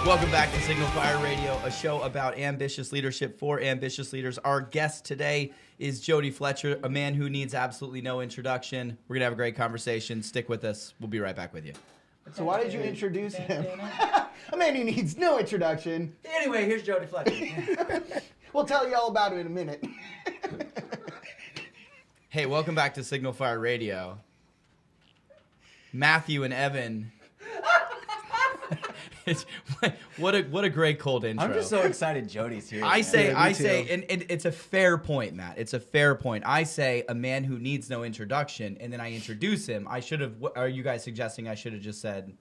Welcome back to Signal Fire Radio, a show about ambitious leadership for ambitious leaders. Our guest today is Jody Fletcher, a man who needs absolutely no introduction. We're going to have a great conversation. Stick with us. We'll be right back with you. So why did you introduce him? A man who needs no introduction. Anyway, here's Jody Fletcher. We'll tell you all about it in a minute. Hey, welcome back to Signal Fire Radio. Matthew and Evan. What a great cold intro. I'm just so excited Jody's here. I say, and it's a fair point, Matt. It's a fair point. I say a man who needs no introduction, and then I introduce him. I should have. Are you guys suggesting I should have just said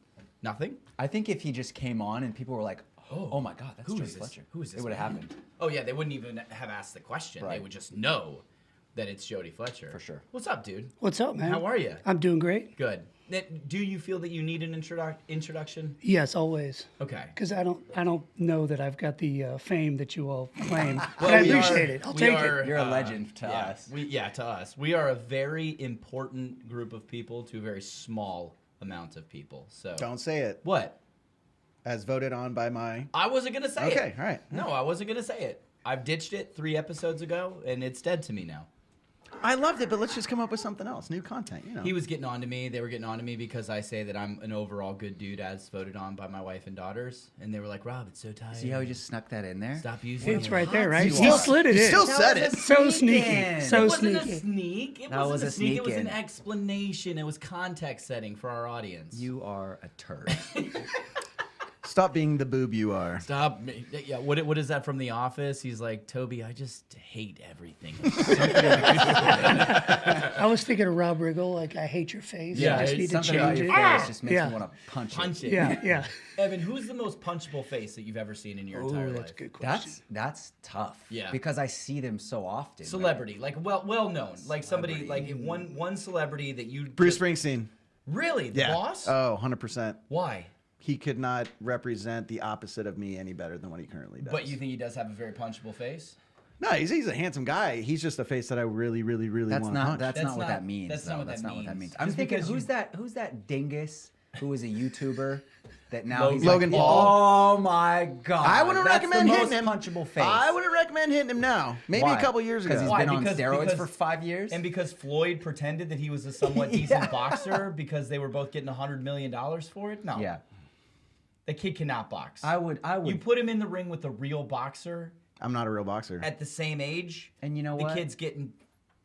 nothing? I think if he just came on and people were like, "Oh my God, that's Jody Fletcher," Who is this? It would have happened. Oh yeah, they wouldn't even have asked the question. Right. They would just know that it's Jody Fletcher. For sure. What's up, dude? What's up, man? How are you? I'm doing great. Good. Do you feel that you need an introduction? Yes, always. Okay. Because I don't know that I've got the fame that you all claim. Well, but I we appreciate are- it. I'll we take are- it. You're a legend to Yeah, us. to us. We are a very important group of people to a very small amount of people. So Don't say it. What? As voted on by my... I wasn't going to say it. Okay, all right. No, I wasn't going to say it. I've ditched it 3 episodes ago, and it's dead to me now. I loved it, but let's just come up with something else. New content, you know. He was getting on to me. They were getting on to me because I say that I'm an overall good dude as voted on by my wife and daughters. And they were like, Rob, it's so tired. See how he just snuck that in there? Stop using It's it. right there, right? You Still are. slid it You in. still said it. So sneaky. It So wasn't a sneaky. sneak. It That wasn't was a a sneak. It was an sneak in. explanation. It was context setting for our audience. You are a turd. Stop being the boob you are. Stop. Yeah. What is that from The Office? He's like, Toby, I just hate everything. I was thinking of Rob Riggle, like, I hate your face. Yeah, I just it's need to Something about change your it. face just makes Yeah. me want to punch Punch it. it. Yeah, yeah. Evan, who's the most punchable face that you've ever seen in your Oh, entire that's life? a good question. That's tough. Yeah. Because I see them so often. right? Celebrity, like well known, like somebody, like one celebrity that you. Bruce just- Springsteen. Really, the Yeah. boss? Oh, 100%. Why? He could not represent the opposite of me any better than what he currently does. But you think he does have a very punchable face? No, he's a handsome guy. He's just a face that I really, really, really That's want to not. punch. That's not what that means. that's though. not what That's that not what that means. means. I'm Just thinking, because who's that dingus who was a YouTuber that now he's Logan like, Paul. Oh my God! I wouldn't That's recommend the hitting most him. punchable face. I wouldn't recommend hitting him now. Maybe Why? a couple years ago. Because he's Why? been on Because- steroids because- for 5 years. And because Floyd pretended that he was a somewhat decent boxer because they were both getting $100 million for it? No. Yeah. The kid cannot box. I would. You put him in the ring with a real boxer I'm not a real boxer. at the same age, And you know the what? kid's getting...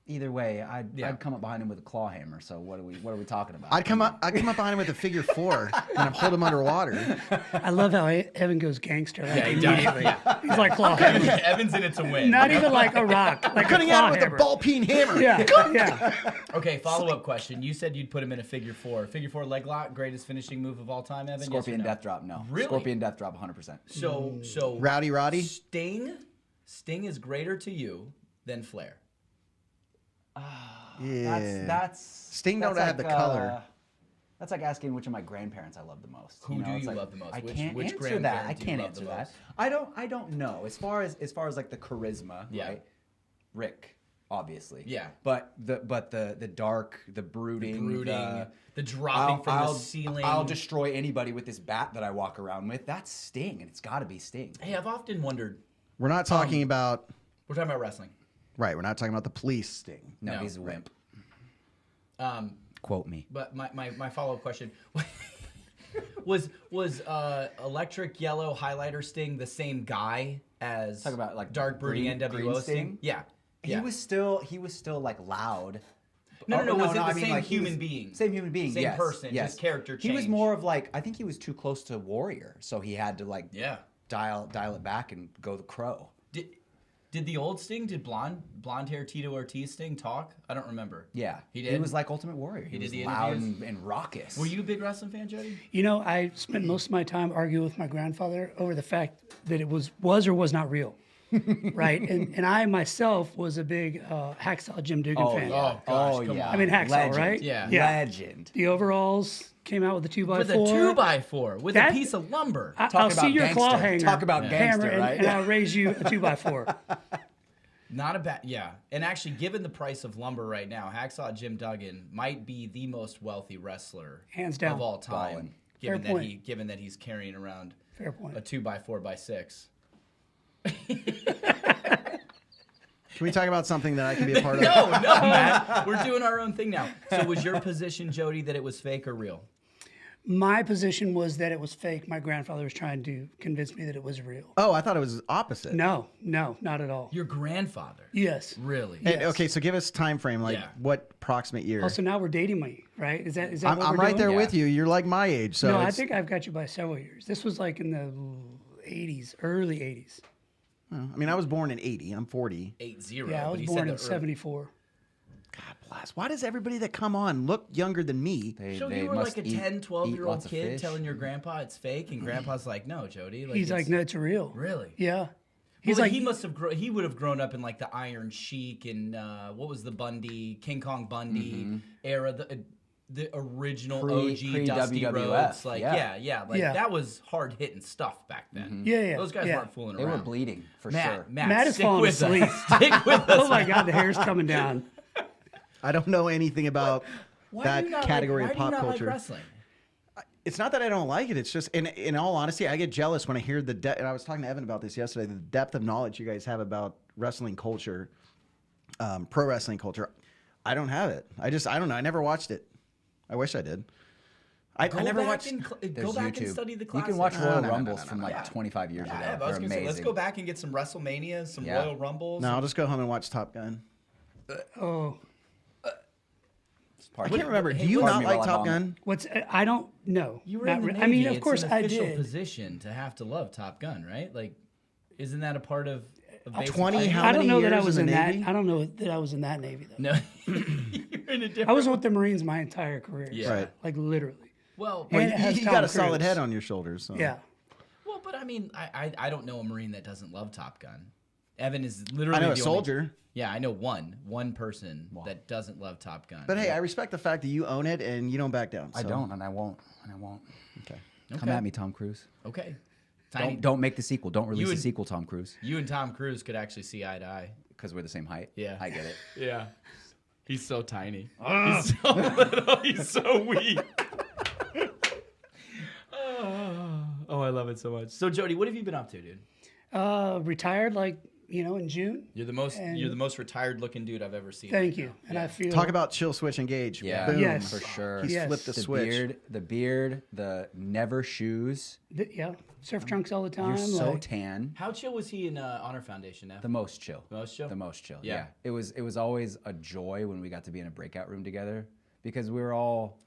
Either way, I'd Yeah. come up behind him with a claw hammer. So what are we talking about? I'd come up behind him with a figure 4 and I'd hold him underwater. I love how Evan goes gangster. Like, Yeah, he does. immediately. He's like claw hammer. Evan's in it to win. Not even like a rock. Like Cutting a claw out with hammer. a ball peen hammer. Yeah, yeah. Okay, follow-up question. You said you'd put him in a figure 4. Figure 4 leg lock, greatest finishing move of all time, Evan? Scorpion yes or no? death drop. No. Really? Scorpion death drop. 100%. So Roddy. Sting is greater to you than Flair. Yeah. That's Sting don't that's have the color. That's like asking which of my grandparents I love the most. Who do it's you like, love the most? I Which can't answer grandparent that. I do you can't love answer the that. most? I don't know. As far as like the charisma, Yeah. right? Rick, obviously. Yeah. But the dark, the brooding, the dropping from the ceiling. I'll destroy anybody with this bat that I walk around with. That's Sting, and it's got to be Sting. Hey, I've often wondered. We're not talking about... We're talking about wrestling. Right, we're not talking about the police Sting. No, No. he's a wimp. Quote me. But my follow-up question was Electric Yellow Highlighter Sting the same guy as Talk about like Dark Brooding Green NWO Sting? Sting? Yeah. He was still like loud. No, was it the I mean, same like, he human was- being? Same human being, Same yes, person, yes. just character He was change. more of like, I think he was too close to Warrior, so he had to like dial it back and go the Crow. Did the old Sting, did blonde hair Tito Ortiz Sting talk? I don't remember. Yeah, He did? He was like Ultimate Warrior. He did was the loud interviews? and raucous. Were you a big wrestling fan, Jody? You know, I spent most of my time arguing with my grandfather over the fact that it was or was not real. Right? And I myself was a big Hacksaw Jim Dugan fan. Oh, gosh, come on. I mean, Hacksaw, Legend. right? Yeah. Legend. The overalls came out with the 2x4. With a 2x4, with That- a piece of lumber. I'll Talk see about your claw gangster. hanger. Talk about hammer, gangster, right? and I'll raise you a 2x4. Not a bad, yeah. And actually, given the price of lumber right now, Hacksaw Jim Duggan might be the most wealthy wrestler hands down of all time. Given that he's carrying around Fair point. a 2x4x6. Can we talk about something that I can be a part of? No, Matt. We're doing our own thing now. So was your position, Jody, that it was fake or real? My position was that it was fake. My grandfather was trying to convince me that it was real. Oh, I thought it was opposite. No, not at all. Your grandfather? Yes. Really? And, Yes. okay, so give us time frame, like what approximate year? Also, now we're dating me, right? Is that what I'm we're right doing? there Yeah. with you. You're like my age, so No, I it's- think I've got you by several years. This was like in the 80s, early 80s. I mean, I was born in '80. I'm 40. 8-0. Yeah, I but was he born said in the '74. God bless. Why does everybody that come on look younger than me? So you were like a 10, 12-year-old kid telling your grandpa it's fake, and grandpa's like, no, Jody. He's like, no, it's real. Really? Yeah. He's Well, like, he must have. He would have grown up in like the Iron Sheik and what was the Bundy, King Kong Bundy era, the original OG Dusty WWF, Rhodes. Like, yeah. like Yeah. that was hard hitting stuff back then. Yeah. Those guys weren't fooling They around. were bleeding for Matt, sure. Matt is stick falling with asleep. us. Stick with us. Oh my God, the hair's coming down. I don't know anything about Why that do you not category like, of why pop do you not culture. Like wrestling? It's not that I don't like it. It's just, in all honesty, I get jealous when I hear the depth. And I was talking to Evan about this yesterday. The depth of knowledge you guys have about wrestling culture, pro wrestling culture. I don't have it. I don't know. I never watched it. I wish I did. I never watched. Go There's back YouTube. and study the You classics. can watch Royal no, Rumbles from no. like 25 years ago. I was They're gonna say, amazing. let's go back and get some WrestleManias, some Yeah. Royal Rumbles. No, I'll just go home and watch Top Gun. Oh, I can't remember. Do you pardon not me like while I'm Top on Gun? what's I don't know. You were Not in the re- Navy. I mean, of It's course an I official did. position to have to love Top Gun, right? Like, isn't that a part of basic 20 training? how I don't many know that I years was in in the that. Navy? I don't know that I was in that Navy though. No, you're in a different. I was with the Marines my entire career. Yeah. Right. Like literally. Well, And it has You Tom got a solid Cruise. head on your shoulders. So. Yeah. well, but I mean, I don't know a Marine that doesn't love Top Gun. Evan is literally I know a the soldier. Only, yeah, I know one person that doesn't love Top Gun. But hey, I respect the fact that you own it and you don't back down. I so. don't, and I won't. Okay. Come at me, Tom Cruise. Okay. Tiny, Don't make the sequel. Don't release You a and- sequel, Tom Cruise, You and Tom Cruise could actually see eye to eye. because we're the same height. Yeah. I get it. Yeah. He's so tiny. He's so little. He's so weak. Oh, I love it so much. So, Jody, what have you been up to, dude? Retired in June. You're the most retired looking dude I've ever seen. Thank you. And I feel Talk about chill, switch, engage. Yeah, Boom. Yes. for sure. He's Yes. flipped the The switch. beard, the never shoes. surf trunks all the time. You're so like, tan. How chill was he in Honor Foundation now? The most chill. The most chill? The most chill. Yeah. Yeah. It was always a joy when we got to be in a breakout room together because we were all.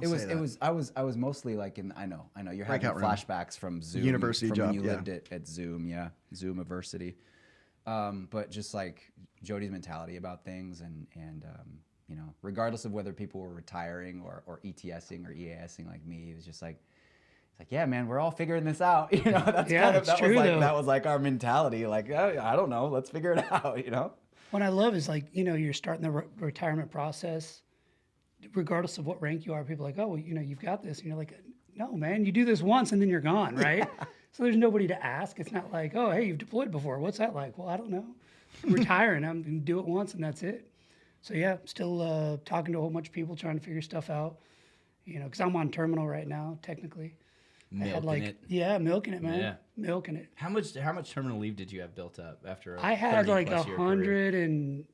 Don't say that. I was mostly like in. I know. You're having Breakout room. flashbacks from Zoom. University from job, when you yeah. lived at Zoom. Yeah, Zoomiversity. But just like Jody's mentality about things and regardless of whether people were retiring or ETSing or EASing like me, it was just like. It's like, yeah, man, we're all figuring this out. That's Yeah, kind of it's that true, was like though. that was like our mentality. Like, I don't know, let's figure it out. What I love is you're starting the retirement process, regardless of what rank you are. People are like, oh, well, you've got this, and you're like, no, man, you do this once and then you're gone, right? So there's nobody to ask. It's not like, oh, hey, you've deployed before. What's that like? Well, I don't know. I'm retiring. I'm going to do it once and that's it. So yeah, still talking to a whole bunch of people trying to figure stuff out. Because I'm on terminal right now, technically. Milking it. Yeah, milking it, man. Yeah. Milking it. How much terminal leave did you have built up after? I had like 30+ year career? 100 and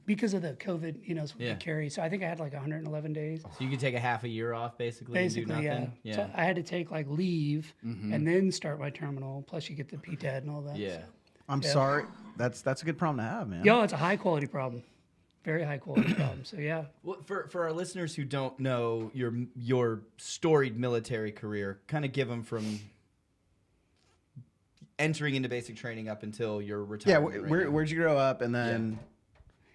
because of the COVID, it's what Yeah. we carry. So I think I had like 111 days. So you could take a half a year off basically and do Basically, nothing. yeah. So I had to take like leave and then start my terminal. Plus, you get the PTAD and all that. Yeah. So. I'm sorry. That's a good problem to have, man. Yo, it's a high quality problem. Very high quality problem. So yeah. Well, for our listeners who don't know your storied military career, kind of give them from entering into basic training up until your Yeah. retirement. Where'd you grow up? And then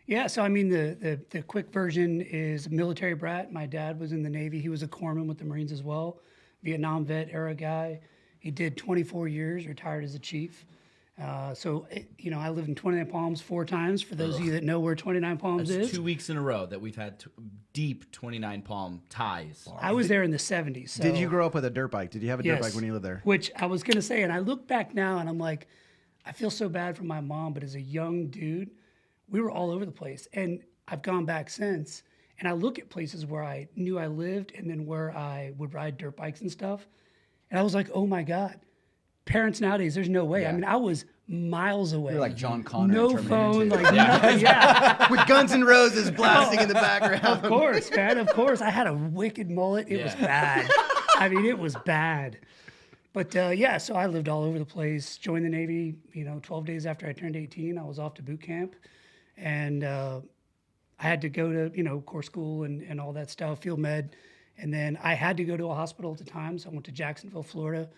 Yeah, so I mean, the quick version is military brat. My dad was in the Navy. He was a corpsman with the Marines as well, Vietnam vet era guy. He did 24 years, retired as a chief. I lived in 29 Palms 4 times. For those of you that know where 29 Palms That's is, 2 weeks in a row that we've had deep 29 palm ties. I was there in the 70s. So, did you grow up with a dirt bike? Did you have a dirt Yes. bike when you lived there? Which I was going to say, and I look back now and I'm like, I feel so bad for my mom, but as a young dude, we were all over the place. And I've gone back since, and I look at places where I knew I lived and then where I would ride dirt bikes and stuff. And I was like, oh my God, parents nowadays, there's no way. Yeah. I mean, I was miles away. You're like John Connor. No in Terminator phone, 2. like nothing. Yeah. With Guns N' Roses blasting in the background. Of course, man. Of course. I had a wicked mullet. It was bad. I mean, it was bad. But yeah, so I lived all over the place. Joined the Navy, 12 days after I turned 18. I was off to boot camp. And I had to go to, Corps school and all that stuff, field med. And then I had to go to a hospital at the time. So I went to Jacksonville, Florida.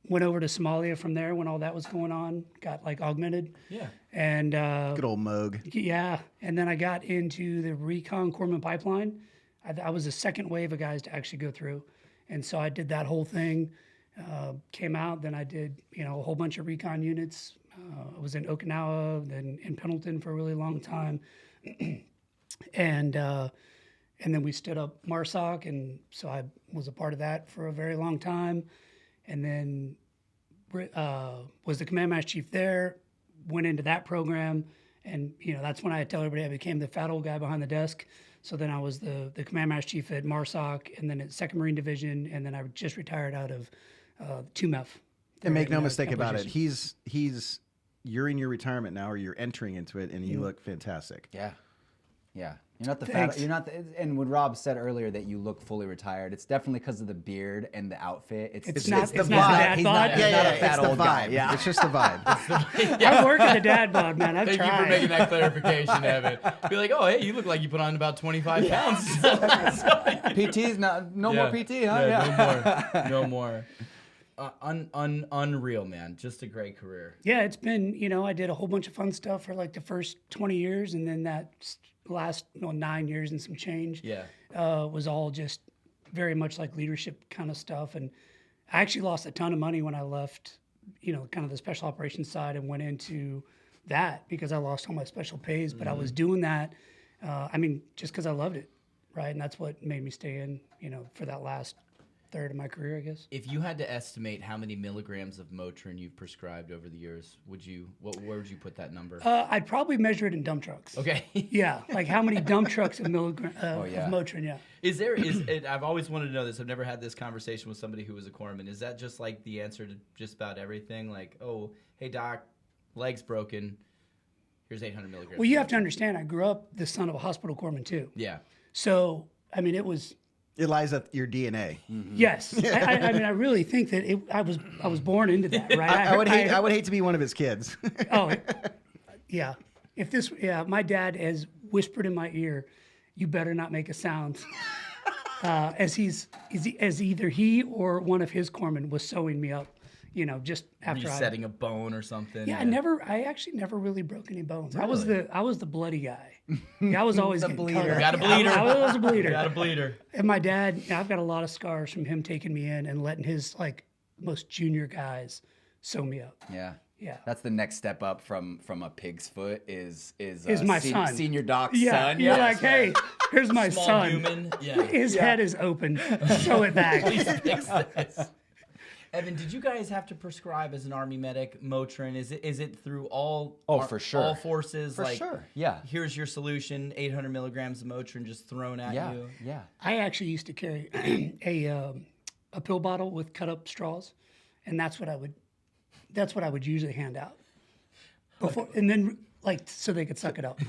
Went over to Somalia from there when all that was going on. Got like augmented. Yeah. And Good old Moog. yeah, and then I got into the Recon Corpsman pipeline. I was the second wave of guys to actually go through, and so I did that whole thing. Came out, then I did a whole bunch of recon units. I was in Okinawa, then in Pendleton for a really long time, and then we stood up MARSOC, and so I was a part of that for a very long time, and then was the Command Master Cheif there. Went into that program, and that's when I tell everybody I became the fat old guy behind the desk. So then I was the Command Master Cheif at MARSOC, and then at 2nd Marine Division, and then I just retired out of 2MEF. And make no mistake about it, you're in your retirement now, or you're entering into it, and you look fantastic. Yeah. Yeah. You're not the Thanks. fat. You're not. And when Rob said earlier that you look fully retired, it's definitely because of the beard and the outfit. It's not the the vibe. dad He's bod. not- Yeah, He's not a it's fat the old vibe. guy. Yeah. It's just the vibe. I'm working the dad bod, man. I've Thank tried. you for making that clarification, Evan. Be like, oh, hey, you look like you put on about 25 pounds. PT's no more PT, huh? Yeah, no more. Unreal, man. Just a great career. Yeah, it's been, I did a whole bunch of fun stuff for like the first 20 years, and then that last 9 years and some change was all just very much like leadership kind of stuff. And I actually lost a ton of money when I left, kind of the special operations side and went into that because I lost all my special pays. But I was doing that, just because I loved it, right? And that's what made me stay in, for that last third of my career, I guess. If you had to estimate how many milligrams of Motrin you've prescribed over the years, where would you put that number? I'd probably measure it in dump trucks. Okay. Yeah, like how many dump trucks of Motrin, yeah. I've always wanted to know this. I've never had this conversation with somebody who was a corpsman. Is that just like the answer to just about everything? Like, oh, hey, doc, leg's broken. Here's 800 milligrams. Well, you have to understand, I grew up the son of a hospital corpsman too. Yeah. So, it was... It lies at your DNA. Yes. I really think that I was born into that, right? I would hate to be one of his kids. Yeah. My dad has whispered in my ear, you better not make a sound. As either he or one of his corpsmen was sewing me up, just after resetting a bone or something. Yeah, I actually never really broke any bones. Really? I was the bloody guy. I was always The getting bleeder. cut up. Got a bleeder. I was a bleeder. Got a bleeder. And my dad, I've got a lot of scars from him taking me in and letting his most junior guys sew me up. Yeah. Yeah. That's the next step up from a pig's foot is my son. Senior doc's Yeah, son. you're like, hey, here's my Small son. human. Yeah. His head is open. Sew it back. Please fix this. Evan, did you guys have to prescribe as an Army medic Motrin? Is it through all? For sure. All forces. For sure. Yeah. Here's your solution: 800 milligrams of Motrin just thrown at you. Yeah. I actually used to carry a pill bottle with cut up straws, and that's what I would usually hand out before, and then so they could suck it up.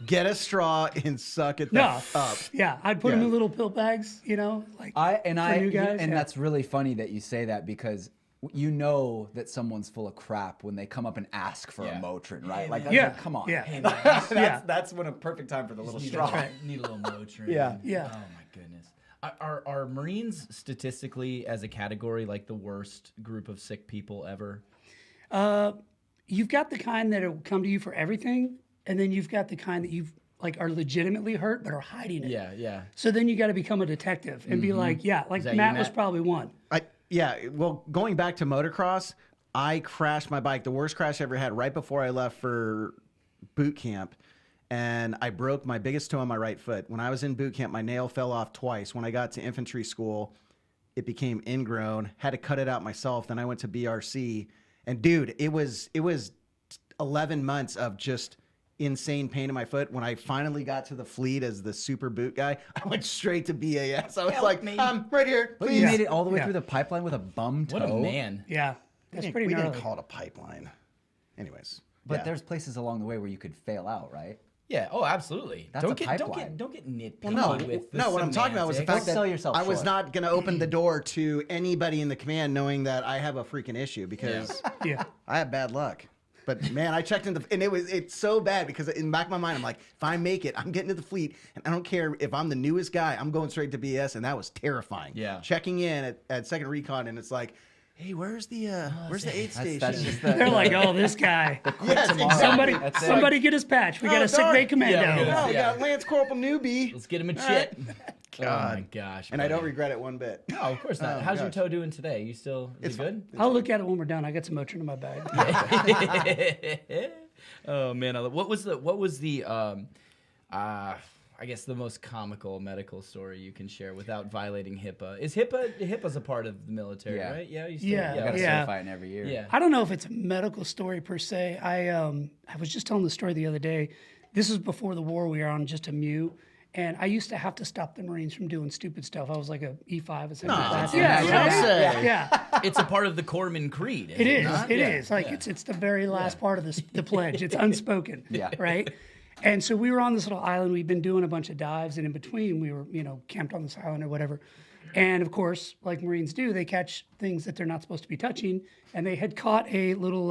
Get a straw and suck it up. Yeah, I'd put them in little pill bags, for new guys. That's really funny that you say that because that someone's full of crap when they come up and ask for a Motrin, right? Come on. Yeah. Hey, man, That's when a perfect time for the little need straw. need a little Motrin. Yeah. Yeah. Oh my goodness. Are Marines statistically as a category like the worst group of sick people ever? You've got the kind that will come to you for everything, and then you've got the kind that are legitimately hurt but are hiding it. Yeah. So then you got to become a detective and be like, that you, Matt was Matt? probably one. Well, going back to motocross, I crashed my bike, the worst crash I ever had, right before I left for boot camp. And I broke my biggest toe on my right foot. When I was in boot camp, my nail fell off twice. When I got to infantry school, it became ingrown. Had to cut it out myself. Then I went to BRC, And dude, it was 11 months of just insane pain in my foot. When I finally got to the fleet as the super boot guy, I went straight to BAS. I was like, right here, But please. you made it all the way Yeah. through the pipeline with a bum toe. What a man. Yeah, that's we pretty didn't gnarly. call it a pipeline. Anyways. But yeah. there's places along the way where you could fail out, right? Yeah. Oh, absolutely. That's don't a get pipeline. don't get nitpicky no, with the no. What I'm talking about was the semantics. fact that Sell yourself I was short. not going to open the door to anybody in the command knowing that I have a freaking issue because Yeah. I have bad luck. But man, I checked into and it's so bad because in the back of my mind I'm like, if I make it, I'm getting to the fleet, and I don't care if I'm the newest guy, I'm going straight to BS, and that was terrifying. Yeah. Checking in at second recon, and it's like, hey, where's the aid station? That's just the, They're like, oh, this guy. yes, exactly. Somebody, That's it. somebody get his patch. We got Oh, a sick darn. bay commando. Yeah, Oh, we Yeah. got Lance Corporal newbie, Let's get him a All chit. right. Oh my gosh. and I don't buddy. regret it one bit. No, of course not. Oh, How's your gosh. toe doing today? You still is It's it good? I'll look at it when we're done. I got some Motrin in my bag. Oh man, what was the I guess the most comical medical story you can share without violating HIPAA? Is HIPAA's a part of the military, Yeah. right? Yeah, you still, Yeah. You got to Yeah. certify it every year. Yeah. I don't know if it's a medical story per se. I was just telling the story the other day. This was before the war. We were on just a MEU. And I used to have to stop the Marines from doing stupid stuff. I was like a E5, a second class. you don't say. Yeah. It's a part of the Corpsman creed. It is. not? It Yeah. is. Like it's the very last part of the pledge. It's unspoken. Yeah. Right. And so we were on this little island. We'd been doing a bunch of dives, and in between, we were camped on this island or whatever. And of course, like Marines do, they catch things that they're not supposed to be touching. And they had caught a little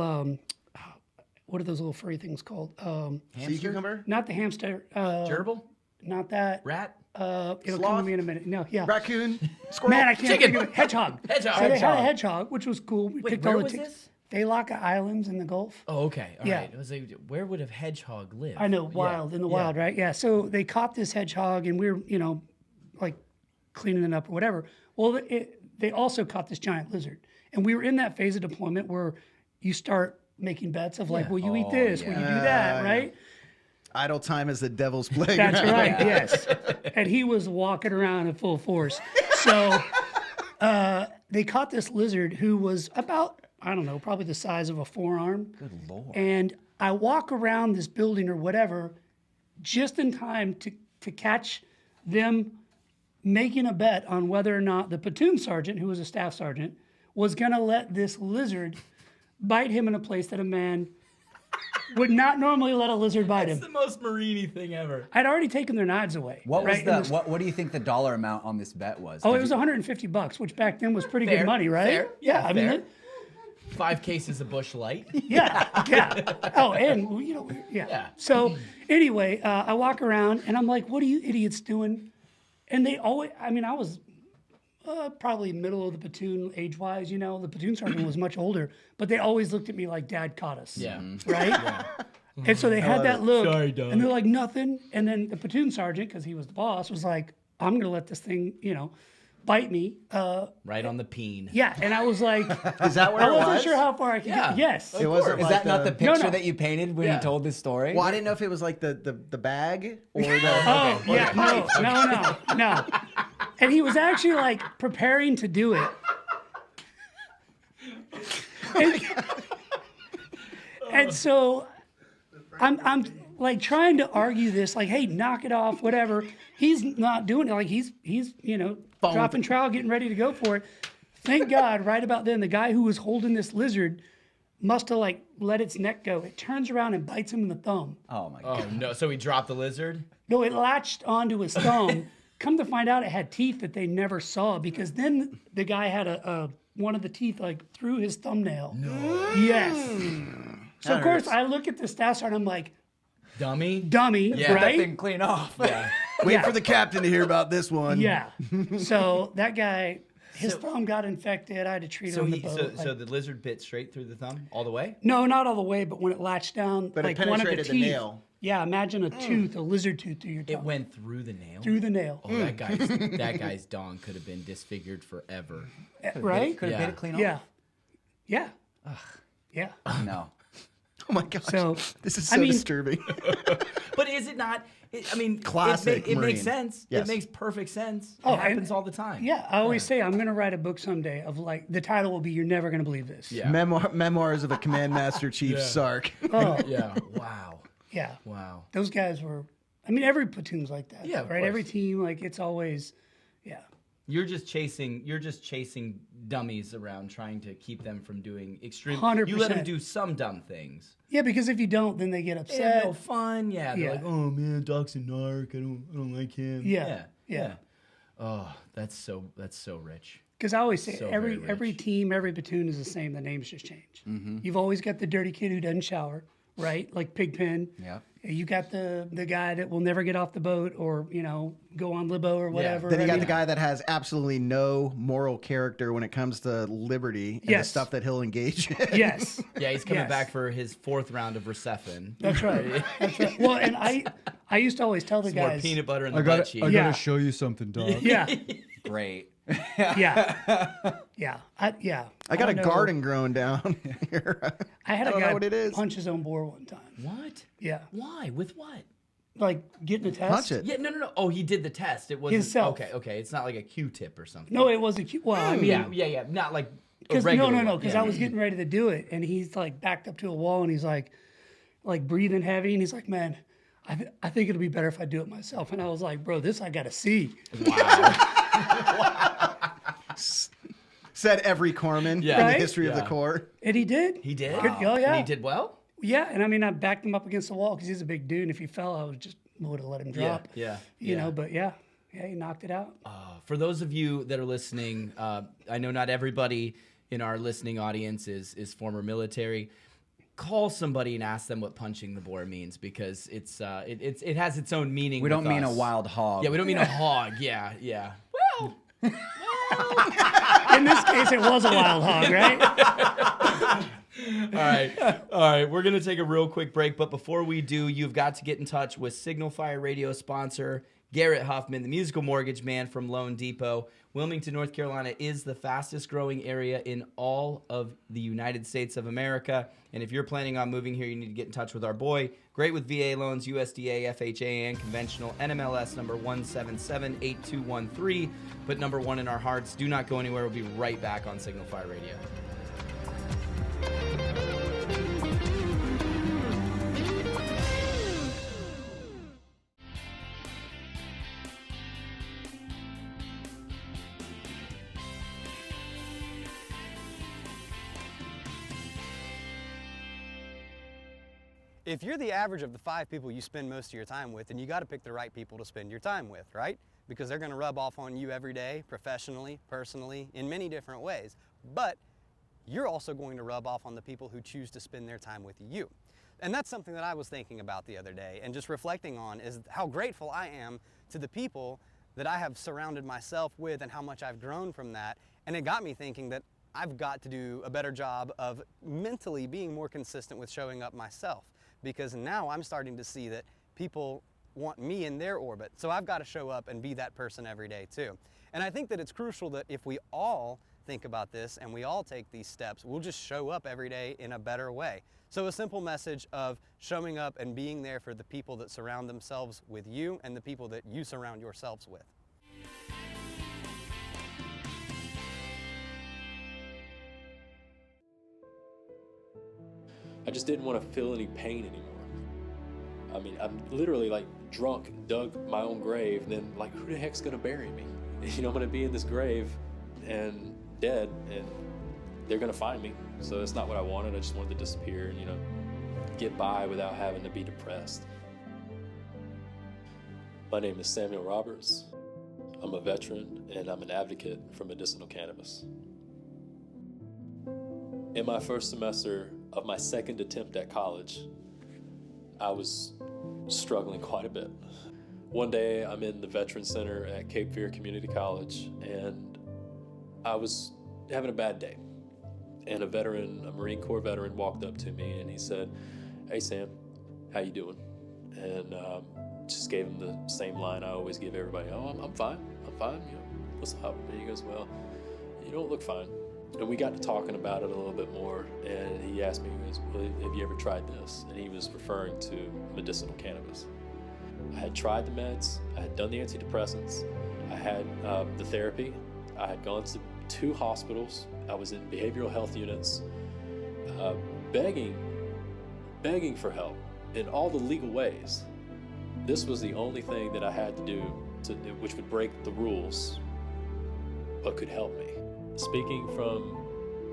what are those little furry things called? Sea cucumber, Not the hamster. Gerbil? Not that. Rat? It'll come Sloth? to me in a minute. No, yeah. raccoon, squirrel. Man, I can't Chicken. think of it. Hedgehog. Hedgehog. So they had a Hedgehog. hedgehog, which was cool. We Wait, picked where all the was ticks. this? Phayaka Islands in the Gulf. Oh, okay. All Yeah. right. I was like, where would a hedgehog live? I know, Yeah. wild, in the Yeah. wild, right? Yeah. So they caught this hedgehog, and we were, like cleaning it up or whatever. Well, they also caught this giant lizard. And we were in that phase of deployment where you start making bets of like, Yeah. will you eat Oh, this? Will you do that? Right? Idle time is the devil's playground. That's right. Yes. And he was walking around in full force. So they caught this lizard who was about, I don't know, probably the size of a forearm. Good Lord. And I walk around this building or whatever just in time to catch them making a bet on whether or not the platoon sergeant, who was a staff sergeant, was going to let this lizard bite him in a place that a man would not normally let a lizard bite It's him. the most Marine-y thing ever. I'd already taken their knives away. What was right? the And this- what do you think the dollar amount on this bet was? Oh, Did it was you- $150, which back then was pretty Fair, good money, right? fair. Yeah, I mean, fair. 5 cases of Bush Light. yeah. Oh, and yeah. Yeah. So anyway, I walk around and I'm like, "What are you idiots doing?" And they always, I mean, I was probably middle of the platoon age-wise. The platoon sergeant was much older, but they always looked at me like Dad caught us. Yeah. Right. And so they had that look, Sorry, Doug. and they're like, "Nothing." And then the platoon sergeant, because he was the boss, was like, "I'm gonna let this thing, bite me." Right on the peen. Yeah, and I was like, Is that where I it wasn't was? sure how far I could Yeah. get. Yes. It wasn't Is like that not the picture no. that you painted when Yeah. you told this story? Well, I didn't know if it was like the bag or the. Oh, yeah, no. And he was actually like preparing to do it. And so I'm like trying to argue this, like, hey, knock it off, whatever. He's not doing it. Like he's dropping trowel, getting ready to go for it. Thank God, right about then, the guy who was holding this lizard must have like let its neck go. It turns around and bites him in the thumb. Oh my Oh god. no! So he dropped the lizard. No, it latched onto his thumb. Come to find out, it had teeth that they never saw because then the guy had a one of the teeth like through his thumbnail. No. Yes. So of course I look at the staff sergeant. I'm like, Dummy. dummy, Yeah. That right? thing clean off. Yeah. Wait for the captain to hear about this one. Yeah. So that guy, his thumb got infected. I had to treat So him on he the boat. so like- the lizard bit straight through the thumb all the way. no, not all the way, but when it latched down, But it like one of the penetrated the teeth. nail. Yeah, imagine a tooth, a lizard tooth through your tongue. It went through the nail. through the nail. Oh, that guy's dong could have been disfigured forever. Right? Could have Yeah. made it clean off. Yeah. Yeah. Yeah. No. Oh my gosh. So, This is I so mean- disturbing. But is it not? I mean, Classic It Marine. makes sense. Yes. It makes perfect sense. Oh, It happens all the time. Yeah, I always say I'm going to write a book someday of like the title will be "You're Never Going to Believe This." Yeah. Memoirs of a Command Master Cheif, SARC. Oh, Yeah. Wow. yeah. Wow. Those guys were. I mean, every platoon's like that. Yeah, of right. Every course. team, like it's always, yeah. You're just chasing dummies around, trying to keep them from doing extreme. 100%. You let them do some dumb things. Yeah, because if you don't, then they get They upset. have no fun. Yeah. They're Yeah. like, oh man, Doc's a narc. I don't like him. Yeah. Yeah. Yeah. Oh, that's so rich. Because I always say So every very rich. team, every platoon is the same. The names just change. Mm-hmm. You've always got the dirty kid who doesn't shower, right? Like Pigpen. Yeah. You got the guy that will never get off the boat or go on libo or whatever. Then you I got mean, the guy that has absolutely no moral character when it comes to liberty and the Yes. stuff that he'll engage in. Yes. Yeah, he's coming Yes. back for his 4th round of Recefin. That's right. That's right. Well, and I used to always tell the More guys. peanut butter in the butt cheek. gotta show you something, dog. Yeah. Great. Yeah. Yeah. I I got a don't know. garden growing down here. I had a don't know guy what it is. punch his own boar one time. What? Yeah. Why? With what? Like getting a test. Punch it. Yeah, no. Oh, he did the test. It was Himself. Okay. It's not like a Q-tip or something. No, it wasn't cute. Well, I mean, Yeah. Not like a Because regular no, one. because Yeah. I was getting ready to do it, and he's like backed up to a wall, and he's like breathing heavy, and he's like, "Man, I think it'll be better if I do it myself." And I was like, "Bro, this I gotta see." Wow. Said every corpsman in the Right? history of the Yeah. Corps. And he did. He did. Oh yeah. And he did well. Yeah, and I mean, I backed him up against the wall because he's a big dude, and if he fell, I would have let him drop. Yeah. You know, but yeah, he knocked it out. For those of you that are listening, I know not everybody in our listening audience is former military. Call somebody and ask them what punching the boar means, because it has its own meaning. We don't with mean a us. wild hog. Yeah, we don't mean a hog. Yeah. Well, In this case, it was a wild hog, right? All right. We're going to take a real quick break. But before we do, you've got to get in touch with Signal Fire Radio sponsor Garrett Huffman, the musical mortgage man from Loan Depot. Wilmington, North Carolina is the fastest growing area in all of the United States of America. And if you're planning on moving here, you need to get in touch with our boy. Great with VA loans, USDA, FHA, and conventional. NMLS number 1778213. But number one in our hearts. Do not go anywhere. We'll be right back on Signal Fire Radio. If you're the average of the 5 people you spend most of your time with, then you got to pick the right people to spend your time with, right? Because they're going to rub off on you every day, professionally, personally, in many different ways. But you're also going to rub off on the people who choose to spend their time with you. And that's something that I was thinking about the other day and just reflecting on, is how grateful I am to the people that I have surrounded myself with and how much I've grown from that. And it got me thinking that I've got to do a better job of mentally being more consistent with showing up myself, because now I'm starting to see that people want me in their orbit. So I've got to show up and be that person every day too. And I think that it's crucial that if we all think about this and we all take these steps, we'll just show up every day in a better way. So a simple message of showing up and being there for the people that surround themselves with you and the people that you surround yourselves with. I just didn't want to feel any pain anymore. I mean, I'm literally like drunk, dug my own grave, and then like, who the heck's gonna bury me? You know, I'm gonna be in this grave and dead, and they're gonna find me. So that's not what I wanted. I just wanted to disappear and, you know, get by without having to be depressed. My name is Samuel Roberts. I'm a veteran, and I'm an advocate for medicinal cannabis. In my first semester of my second attempt at college, I was struggling quite a bit. One day, I'm in the Veteran Center at Cape Fear Community College, and I was having a bad day. And a Marine Corps veteran, walked up to me and he said, "Hey Sam, how you doing?" And just gave him the same line I always give everybody. "Oh, I'm fine. You know, what's up?" And he goes, "Well, you don't look fine." And we got to talking about it a little bit more, and he asked me, well, have you ever tried this? And he was referring to medicinal cannabis. I had tried the meds, I had done the antidepressants, I had the therapy, I had gone to 2 hospitals, I was in behavioral health units, begging for help in all the legal ways. This was the only thing that I had to do which would break the rules, but could help me. Speaking from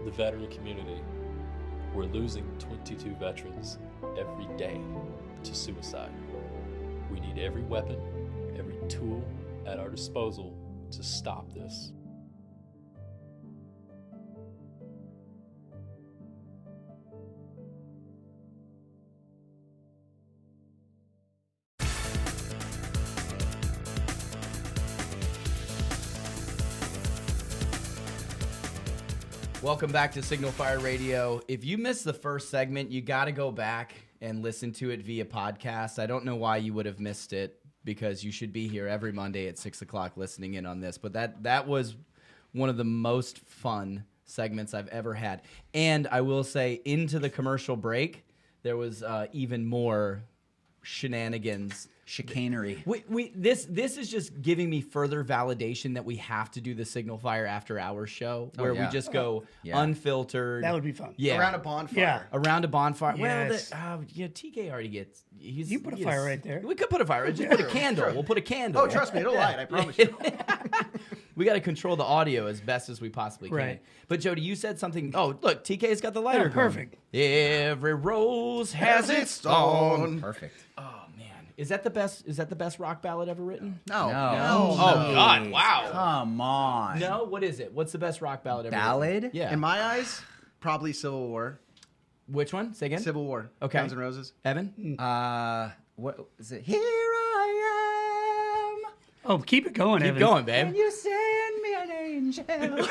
the veteran community, we're losing 22 veterans every day to suicide. We need every weapon, every tool at our disposal to stop this. Welcome back to Signal Fire Radio. If you missed the first segment, you got to go back and listen to it via podcast. I don't know why you would have missed it, because you should be here every Monday at 6 o'clock listening in on this. But that was one of the most fun segments I've ever had. And I will say, into the commercial break, there was even more shenanigans. Chicanery. This is just giving me further validation that we have to do the Signal Fire After Hours show, where we just go unfiltered. That would be fun. Yeah. Around a bonfire. Yeah. Around a bonfire. Yes. Well, TK already gets. You put a fire right there. We could put a fire. Just put a candle. We'll put a candle. Oh, trust me, it'll light. I promise you. We got to control the audio as best as we possibly can. Right. But Jody, you said something. Oh, look, TK's got the lighter. Oh, perfect. Going. Every rose has its thorn. Perfect. Oh man, is that the best? Is that the best rock ballad ever written? No. Oh God! Wow. Come on. No, what is it? What's the best rock ballad ever Ballad? written? Yeah. In my eyes, probably Civil War. Which one? Say again. Civil War. Okay. Guns N' Roses. Evan. What is it? Here I am. Oh, keep it going, Keep Evan. going, babe. And you send me an angel.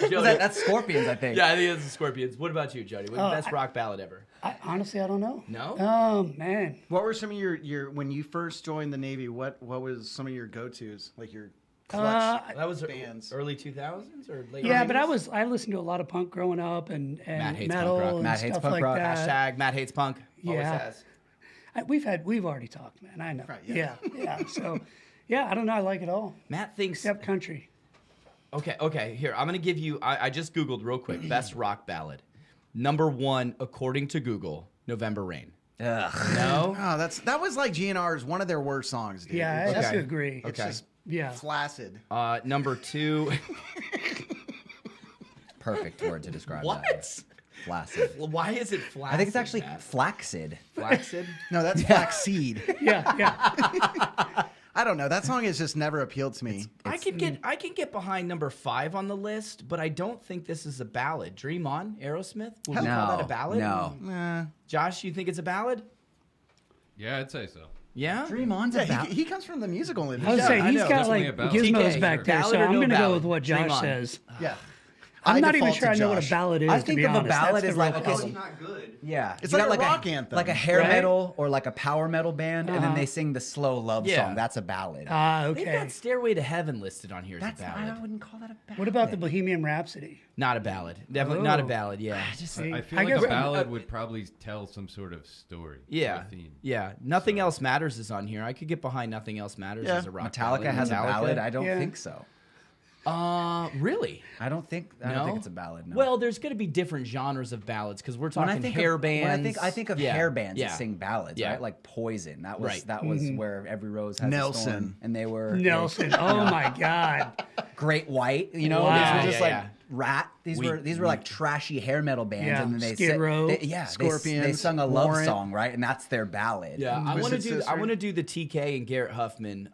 Jody. That's Scorpions, I think. Yeah, I think it's the Scorpions. What about you, Jody? What's the best rock ballad ever? Honestly, I don't know. No? Oh, man. What were some of your when you first joined the Navy? What was some of your go-tos, like your clutch That was bands? early 2000s or late? Yeah, 90s? but I listened to a lot of punk growing up and Matt hates metal punk rock. and Matt hates stuff punk like rock. that. Hashtag Matt hates punk. Always Yeah. has. We've already talked, man. I know. Right, yeah. yeah. So, yeah, I don't know. I like it all Matt thinks. except country. Okay. Here, I'm gonna give you. I just Googled real quick. Best rock ballad. Number 1, according to Google, November Rain. Ugh. No. Oh, that was like GNR's one of their worst songs, dude. Yeah, I It's have just- to agree. It's Okay. just Yeah. flaccid. Number 2. Perfect word to describe that. What? Flaccid. Why is it flaccid? I think it's actually Matt? flaccid. flaccid. No, that's flaxseed. Yeah. I don't know. That song has just never appealed to me. I can get behind number 5 on the list, but I don't think this is a ballad. Dream On, Aerosmith. Would we call that a ballad? No. Nah. Josh, you think it's a ballad? Yeah, I'd say so. Yeah. Dream On's Yeah, about. he comes from the musical I was industry. saying, I he's know, got definitely like about- gizmos TK, back there, so ballad or I'm no going to go ballad? with what Dream Josh On. says. Yeah. I'm I not even default sure I to know what a Josh. ballad is, I to think be of a honest. ballad That's as the like, real okay, puzzle. not good. Yeah. It's You like got a rock anthem. Like a hair Right? metal or like a power metal band, and then they sing the slow love Yeah. song. That's a ballad. They've Okay. got Stairway to Heaven listed on here as That's a I ballad. wouldn't call that a ballad. What about the Bohemian Rhapsody? Not a ballad. Definitely not a Oh. ballad. Yeah. See, I feel I like guess- a ballad would probably tell some sort of story. Yeah. Or theme. Yeah. Nothing Else Matters is on here. I could get behind Nothing Else Matters Yeah. as a rock Metallica ballad. has a Metallica? ballad? I don't Yeah. think so. Really? I don't think it's a ballad. No. Well, there's going to be different genres of ballads because we're when talking I think hair of, bands. when I think of Yeah. hair bands Yeah. that sing ballads, Yeah. right? Like Poison. That Right. was where Every Rose Has a Nelson. Thorn, and they were Nelson. Oh my God. Great White. You know, Wow. these were just Yeah, like yeah. Rat. These were like trashy hair metal bands, Yeah. and then they Skid Row, they Scorpions, sung a love Warrant. song, right? And that's their ballad. Yeah, I want to Twisted do. I Sister. want to do the TK and Garrett Huffman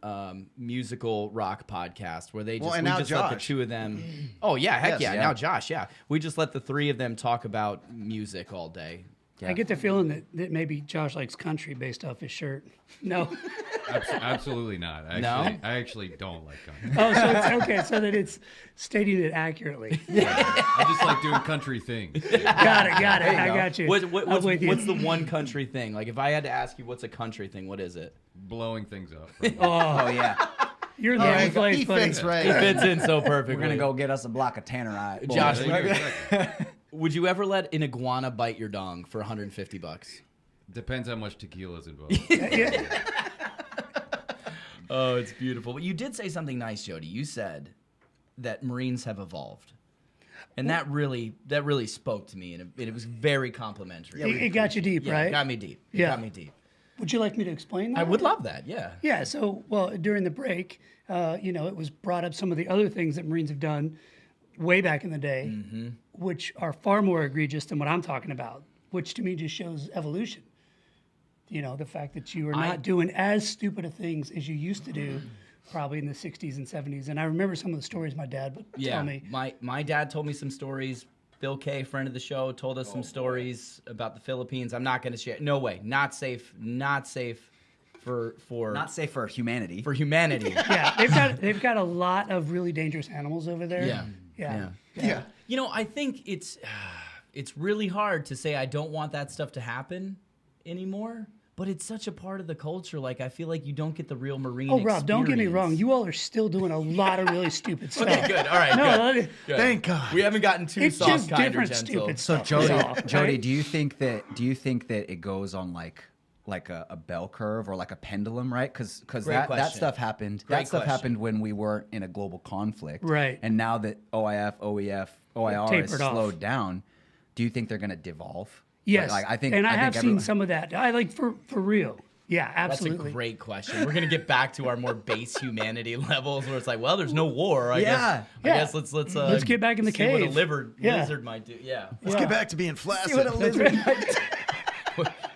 musical rock podcast where they just Well, and we now just let the Josh. two of them. Oh yeah, heck Yes. yeah. Yeah. Now Josh, yeah, we just let the 3 of them talk about music all day. Yeah. I get the feeling that maybe Josh likes country based off his shirt. No. Absolutely not. No? I actually don't like country. Oh, so it's okay. So that it's stating it accurately. I just like doing country things. Got it. you I go. got you. What's, I'm with you. what's the one country thing? Like if I had to ask you, what's a country thing? What is it? Blowing things up. Oh yeah. You're in the right place, he buddy. fits right. He fits in so perfectly. We're gonna go get us a block of tannerite. Josh, Yeah, would you ever let an iguana bite your dong for $150? Depends how much tequila's involved. Oh, it's beautiful. But you did say something nice, Jody. You said that Marines have evolved. And that really spoke to me, and it was very complimentary. It got you deep, Yeah, right? it got me deep. It Yeah. got me deep. Would you like me to explain that? I would love that, yeah. Yeah. So, well, during the break, it was brought up some of the other things that Marines have done way back in the day, which are far more egregious than what I'm talking about, which to me just shows evolution. You know, the fact that you are not doing as stupid of things as you used to do, probably in the 60s and 70s. And I remember some of the stories my dad would tell me. My dad told me some stories. Bill Kay, friend of the show, told us some stories about the Philippines. I'm not going to share. No way. Not safe. Not safe for Not safe for humanity. for humanity. Yeah, they've got a lot of really dangerous animals over there. Yeah. Yeah. You know, I think it's really hard to say I don't want that stuff to happen anymore. But it's such a part of the culture. Like, I feel like you don't get the real Marine Oh, Rob, don't get me experience. wrong. You all are still doing a lot of really stupid stuff. Okay, good. All right, No, good. Good. Thank God. We haven't gotten too it's soft, just kind, or different gentle. stupid So stuff. Jody, that's all, Jody, right? do you think that it goes on like a bell curve or like a pendulum, right? Because Great that question. stuff happened. Great That stuff question. happened when we weren't in a global conflict, Right. And now that OIF, OEF, OIR is tapered off. slowed down, do you think they're going to devolve? Yes, Like, I think, and I have seen everyone- some of that. I like for real. Yeah, That's absolutely. a great question. We're gonna get back to our more base humanity levels, where it's like, well, there's no war. I Yeah. guess let's Let's get back in the see what a cave. lizard might do. Yeah. Let's get back to being flaccid.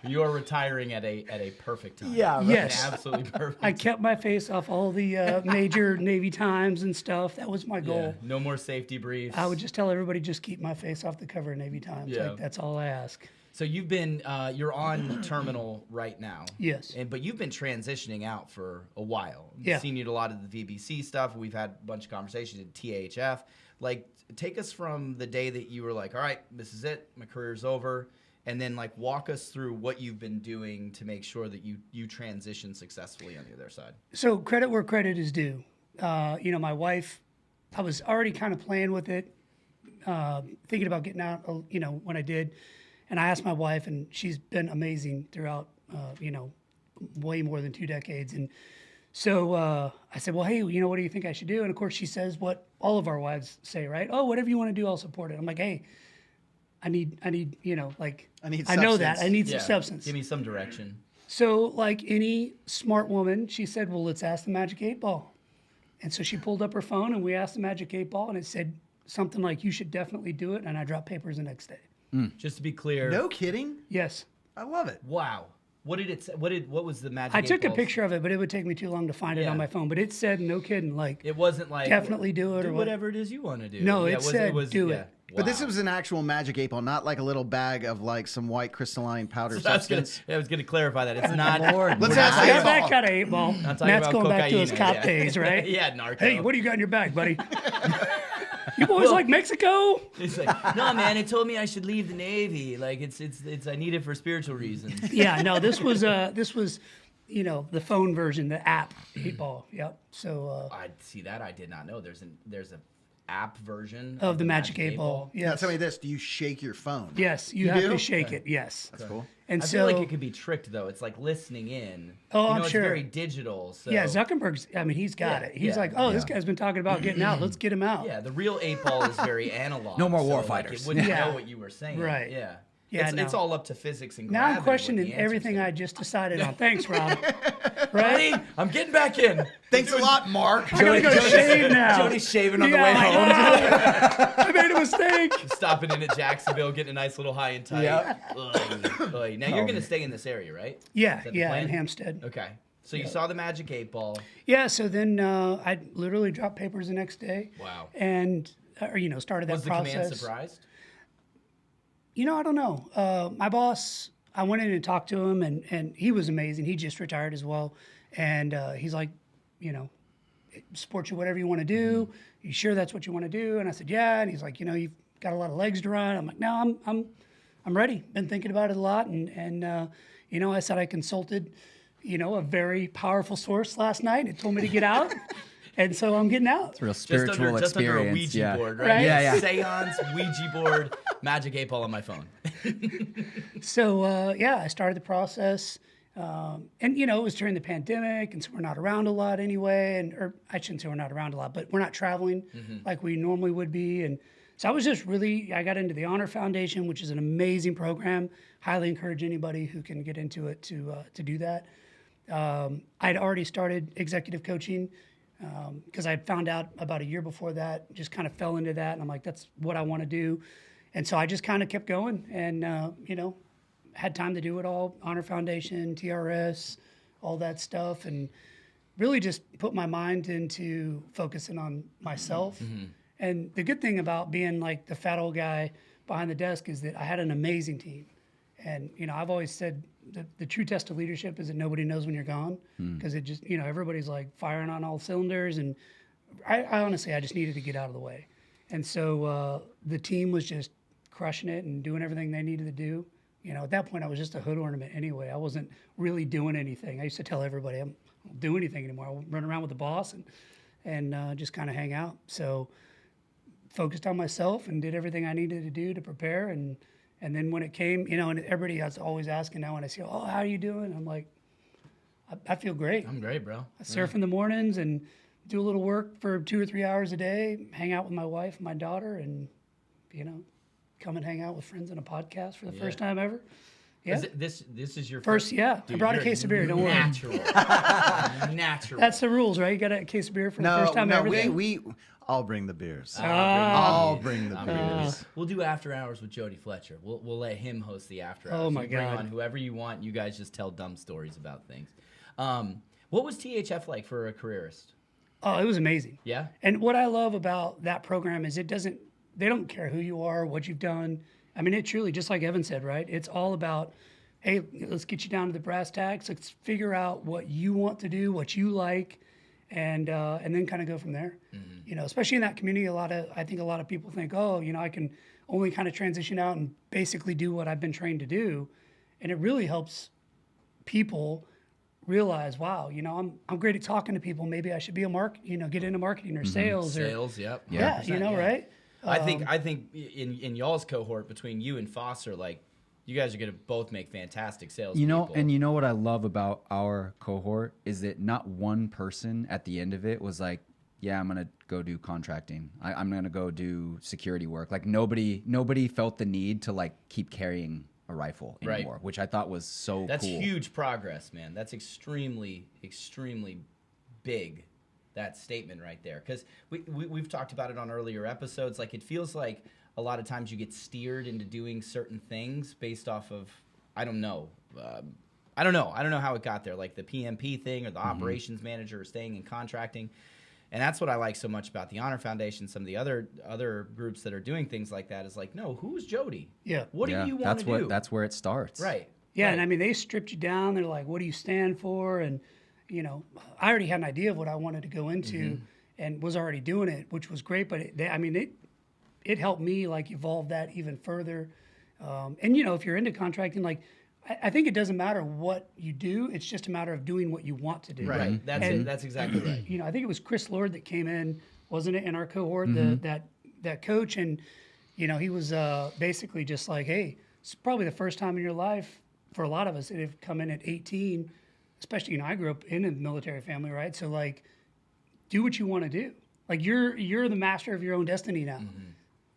You are retiring at a perfect time. Yeah, right. Yes. An absolutely perfect. I kept my face off all the major Navy Times and stuff. That was my goal. Yeah. No more safety briefs. I would just tell everybody, just keep my face off the cover of Navy Times. Yeah. Like, that's all I ask. So you've been you're on terminal right now. Yes. But you've been transitioning out for a while. I've Yeah. seen you at a lot of the VBC stuff. We've had a bunch of conversations at THF. Like, take us from the day that you were like, all right, this is it, my career's over, and then like walk us through what you've been doing to make sure that you transition successfully on the other side. So credit where credit is due. My wife, I was already kind of playing with it, thinking about getting out, when I did. And I asked my wife, and she's been amazing throughout, way more than 2 decades. And so I said, well, hey, what do you think I should do? And of course, she says what all of our wives say, right? Oh, whatever you want to do, I'll support it. I'm like, hey, I need, I know that. substance. I need some substance. Give me some direction. So, like any smart woman, she said, well, let's ask the Magic 8 Ball. And so she pulled up her phone, and we asked the Magic 8 Ball, and it said something like, you should definitely do it. And I dropped papers the next day. Just to be clear. No kidding. Yes. I love it. Wow. What did it say? What was the magic? I took a 8 balls? picture of it, but it would take me too long to find it Yeah. on my phone. But it said, no kidding, like, It wasn't like definitely do it do or what- whatever it is you want to do. No, it was- said do it. But this Wow. was an actual Magic 8 Ball, not like a little bag of like some white crystalline powder I was gonna, substance. I was gonna clarify that it's not. Lord. Let's we're ask not the yeah, eight talking ball. that kind of 8 ball. I'm talking Matt's about going back to his cocaine, cop yeah. days, right? Yeah, narco. Hey, what do you got in your bag, buddy? You boys like Mexico? It's like, no, man. It told me I should leave the Navy. Like it's. I need it for spiritual reasons. Yeah, no, this was the phone version, the app 8 Ball. Yep. So I see that. I did not know. There's an app version of the Magic 8 Ball. Now Yes. tell me this: do you shake your phone? Yes, you You have do? to shake it. Yes. That's cool. And I so feel like it could be tricked though. It's like listening in. Oh, I'm it's sure. very digital. So yeah, Zuckerberg's. I mean, he's got Yeah, it. He's yeah, like, oh, this guy's been talking about getting out. Let's get him out. Yeah, the real 8 Ball is very analog. No more so, war like, fighters. it wouldn't Yeah. know what you were saying. Right. Yeah. Yeah, It's no. all up to physics and Now gravity. I'm what questioning the answer's everything gonna I be. just decided on. Thanks, Rob. Right? Buddy, I'm getting back in. Thanks a lot, Mark. I gotta go shave now. Jody's shaving on the Yeah, way like, home. I made a mistake. Stopping in at Jacksonville, getting a nice little high and tight. Yep. Ugh. Now you're gonna stay in this area, right? Yeah, Is that the yeah, plan? in Hampstead. Okay. So you saw the Magic 8 Ball. Yeah, so then I literally dropped papers the next day. Wow. And started that Was the process. command surprised? I don't know. My boss, I went in and talked to him, and he was amazing. He just retired as well. And he's like, support you whatever you want to do. You sure that's what you want to do? And I said, yeah. And he's like, you've got a lot of legs to run. I'm like, no, I'm ready. Been thinking about it a lot. And I said I consulted a very powerful source last night. It told me to get out. And so I'm getting out. It's a real Just spiritual under a experience. Ouija yeah. board, right? Right? Yeah, yeah. Seance, Ouija board, Magic 8 Ball on my phone. So, I started the process. And, it was during the pandemic, and so we're not around a lot anyway. Or I shouldn't say we're not around a lot, but we're not traveling like we normally would be. And so I was just I got into the Honor Foundation, which is an amazing program. Highly encourage anybody who can get into it to do that. I'd already started executive coaching because I found out about a year before that, just kind of fell into that. And I'm like, that's what I want to do. And so I just kind of kept going and, had time to do it all, Honor Foundation, TRS, all that stuff, and really just put my mind into focusing on myself. And the good thing about being like the fat old guy behind the desk is that I had an amazing team. And, I've always said the true test of leadership is that nobody knows when you're gone because it just, everybody's like firing on all cylinders. And I honestly, I just needed to get out of the way. And so the team was just crushing it and doing everything they needed to do. At that point, I was just a hood ornament anyway. I wasn't really doing anything. I used to tell everybody I don't do anything anymore. I run around with the boss and just kind of hang out. So focused on myself and did everything I needed to do to prepare. And then when it came, and everybody is always asking now when I say, oh, how are you doing? I'm like, I feel great. I'm great, bro. I surf in the mornings and do a little work for 2 or 3 hours a day, hang out with my wife and my daughter, and, come and hang out with friends in a podcast for the first time ever. Yeah. This is your First, yeah. Dude, I brought a you're case of beer. Don't worry. Natural. Natural. That's the rules, right? You got a case of beer for the first time ever. I'll bring the beers. Ah. I'll bring the beers. We'll do after hours with Jody Fletcher. We'll let him host the after hours. Oh, my You bring God. on whoever you want. You guys just tell dumb stories about things. What was THF like for a careerist? Oh, it was amazing. Yeah? And what I love about that program is they don't care who you are, what you've done. I mean, it truly, just like Evan said, right? It's all about, hey, let's get you down to the brass tacks. Let's figure out what you want to do, what you like, and then kind of go from there. Especially in that community, I think a lot of people think, oh, I can only kind of transition out and basically do what I've been trained to do. And it really helps people realize, wow, I'm great at talking to people. Maybe I should be get into marketing or sales. Sales, yep. Yeah, 100%, right? I think in y'all's cohort, between you and Foster, like, you guys are going to both make fantastic sales people. And you know what I love about our cohort is that not one person at the end of it was like, yeah, I'm going to go do contracting. I'm going to go do security work. Like nobody felt the need to like keep carrying a rifle anymore, Right. which I thought was so That's cool. huge progress, man. That's extremely, extremely big, that statement right there. Because we've talked about it on earlier episodes. Like, it feels like a lot of times you get steered into doing certain things based off of, I don't know how it got there, like the PMP thing or the operations manager or staying in contracting. And that's what I like so much about the Honor Foundation. Some of the other groups that are doing things like that is like, no, who's Jody? Yeah. What do you want to do? That's where it starts. Right. Yeah, right. and I mean, they stripped you down. They're like, what do you stand for? And, I already had an idea of what I wanted to go into and was already doing it, which was great. But it helped me, like, evolve that even further. And, if you're into contracting, like, I think it doesn't matter what you do. It's just a matter of doing what you want to do. Right. That's it. That's exactly right. I think it was Chris Lord that came in, wasn't it, in our cohort, that coach. And, he was basically just like, hey, it's probably the first time in your life for a lot of us that have come in at 18, especially, I grew up in a military family, right? So, like, do what you want to do. Like, you're the master of your own destiny now.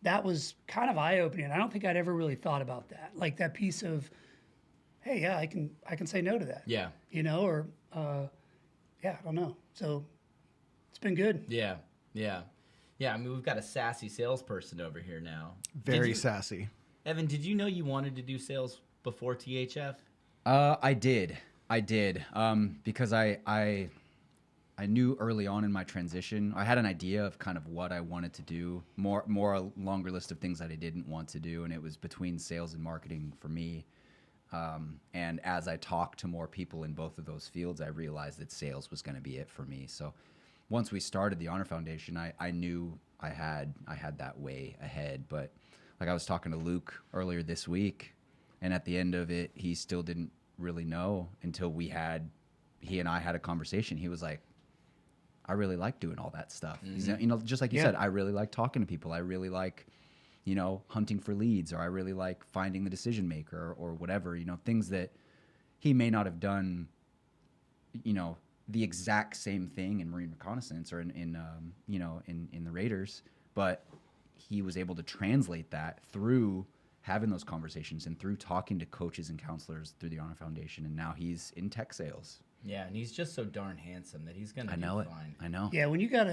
That was kind of eye-opening. I don't think I'd ever really thought about that. Like, that piece of, hey, yeah, I can say no to that. Yeah. I don't know. So it's been good. Yeah. I mean, we've got a sassy salesperson over here now. Very sassy. Evan, did you know you wanted to do sales before THF? I did. Because I knew early on in my transition, I had an idea of kind of what I wanted to do, more a longer list of things that I didn't want to do, and it was between sales and marketing for me. And as I talked to more people in both of those fields, I realized that sales was going to be it for me. So once we started the Honor Foundation, I knew I had that way ahead. But like, I was talking to Luke earlier this week, and at the end of it, he still didn't really know until we had he and I had a conversation. He was like, I really like doing all that stuff. He's, Mm-hmm. you know, just like you Yeah. said, I really like talking to people. I really like, you know, hunting for leads, or I really like finding the decision maker, or whatever, you know, things that he may not have done, you know, the exact same thing in Marine Reconnaissance or in you know, in the Raiders, but he was able to translate that through having those conversations and through talking to coaches and counselors through the Honor Foundation, and now he's in tech sales. Yeah, and he's just so darn handsome that he's gonna I be know it. fine. I know. Yeah, when you got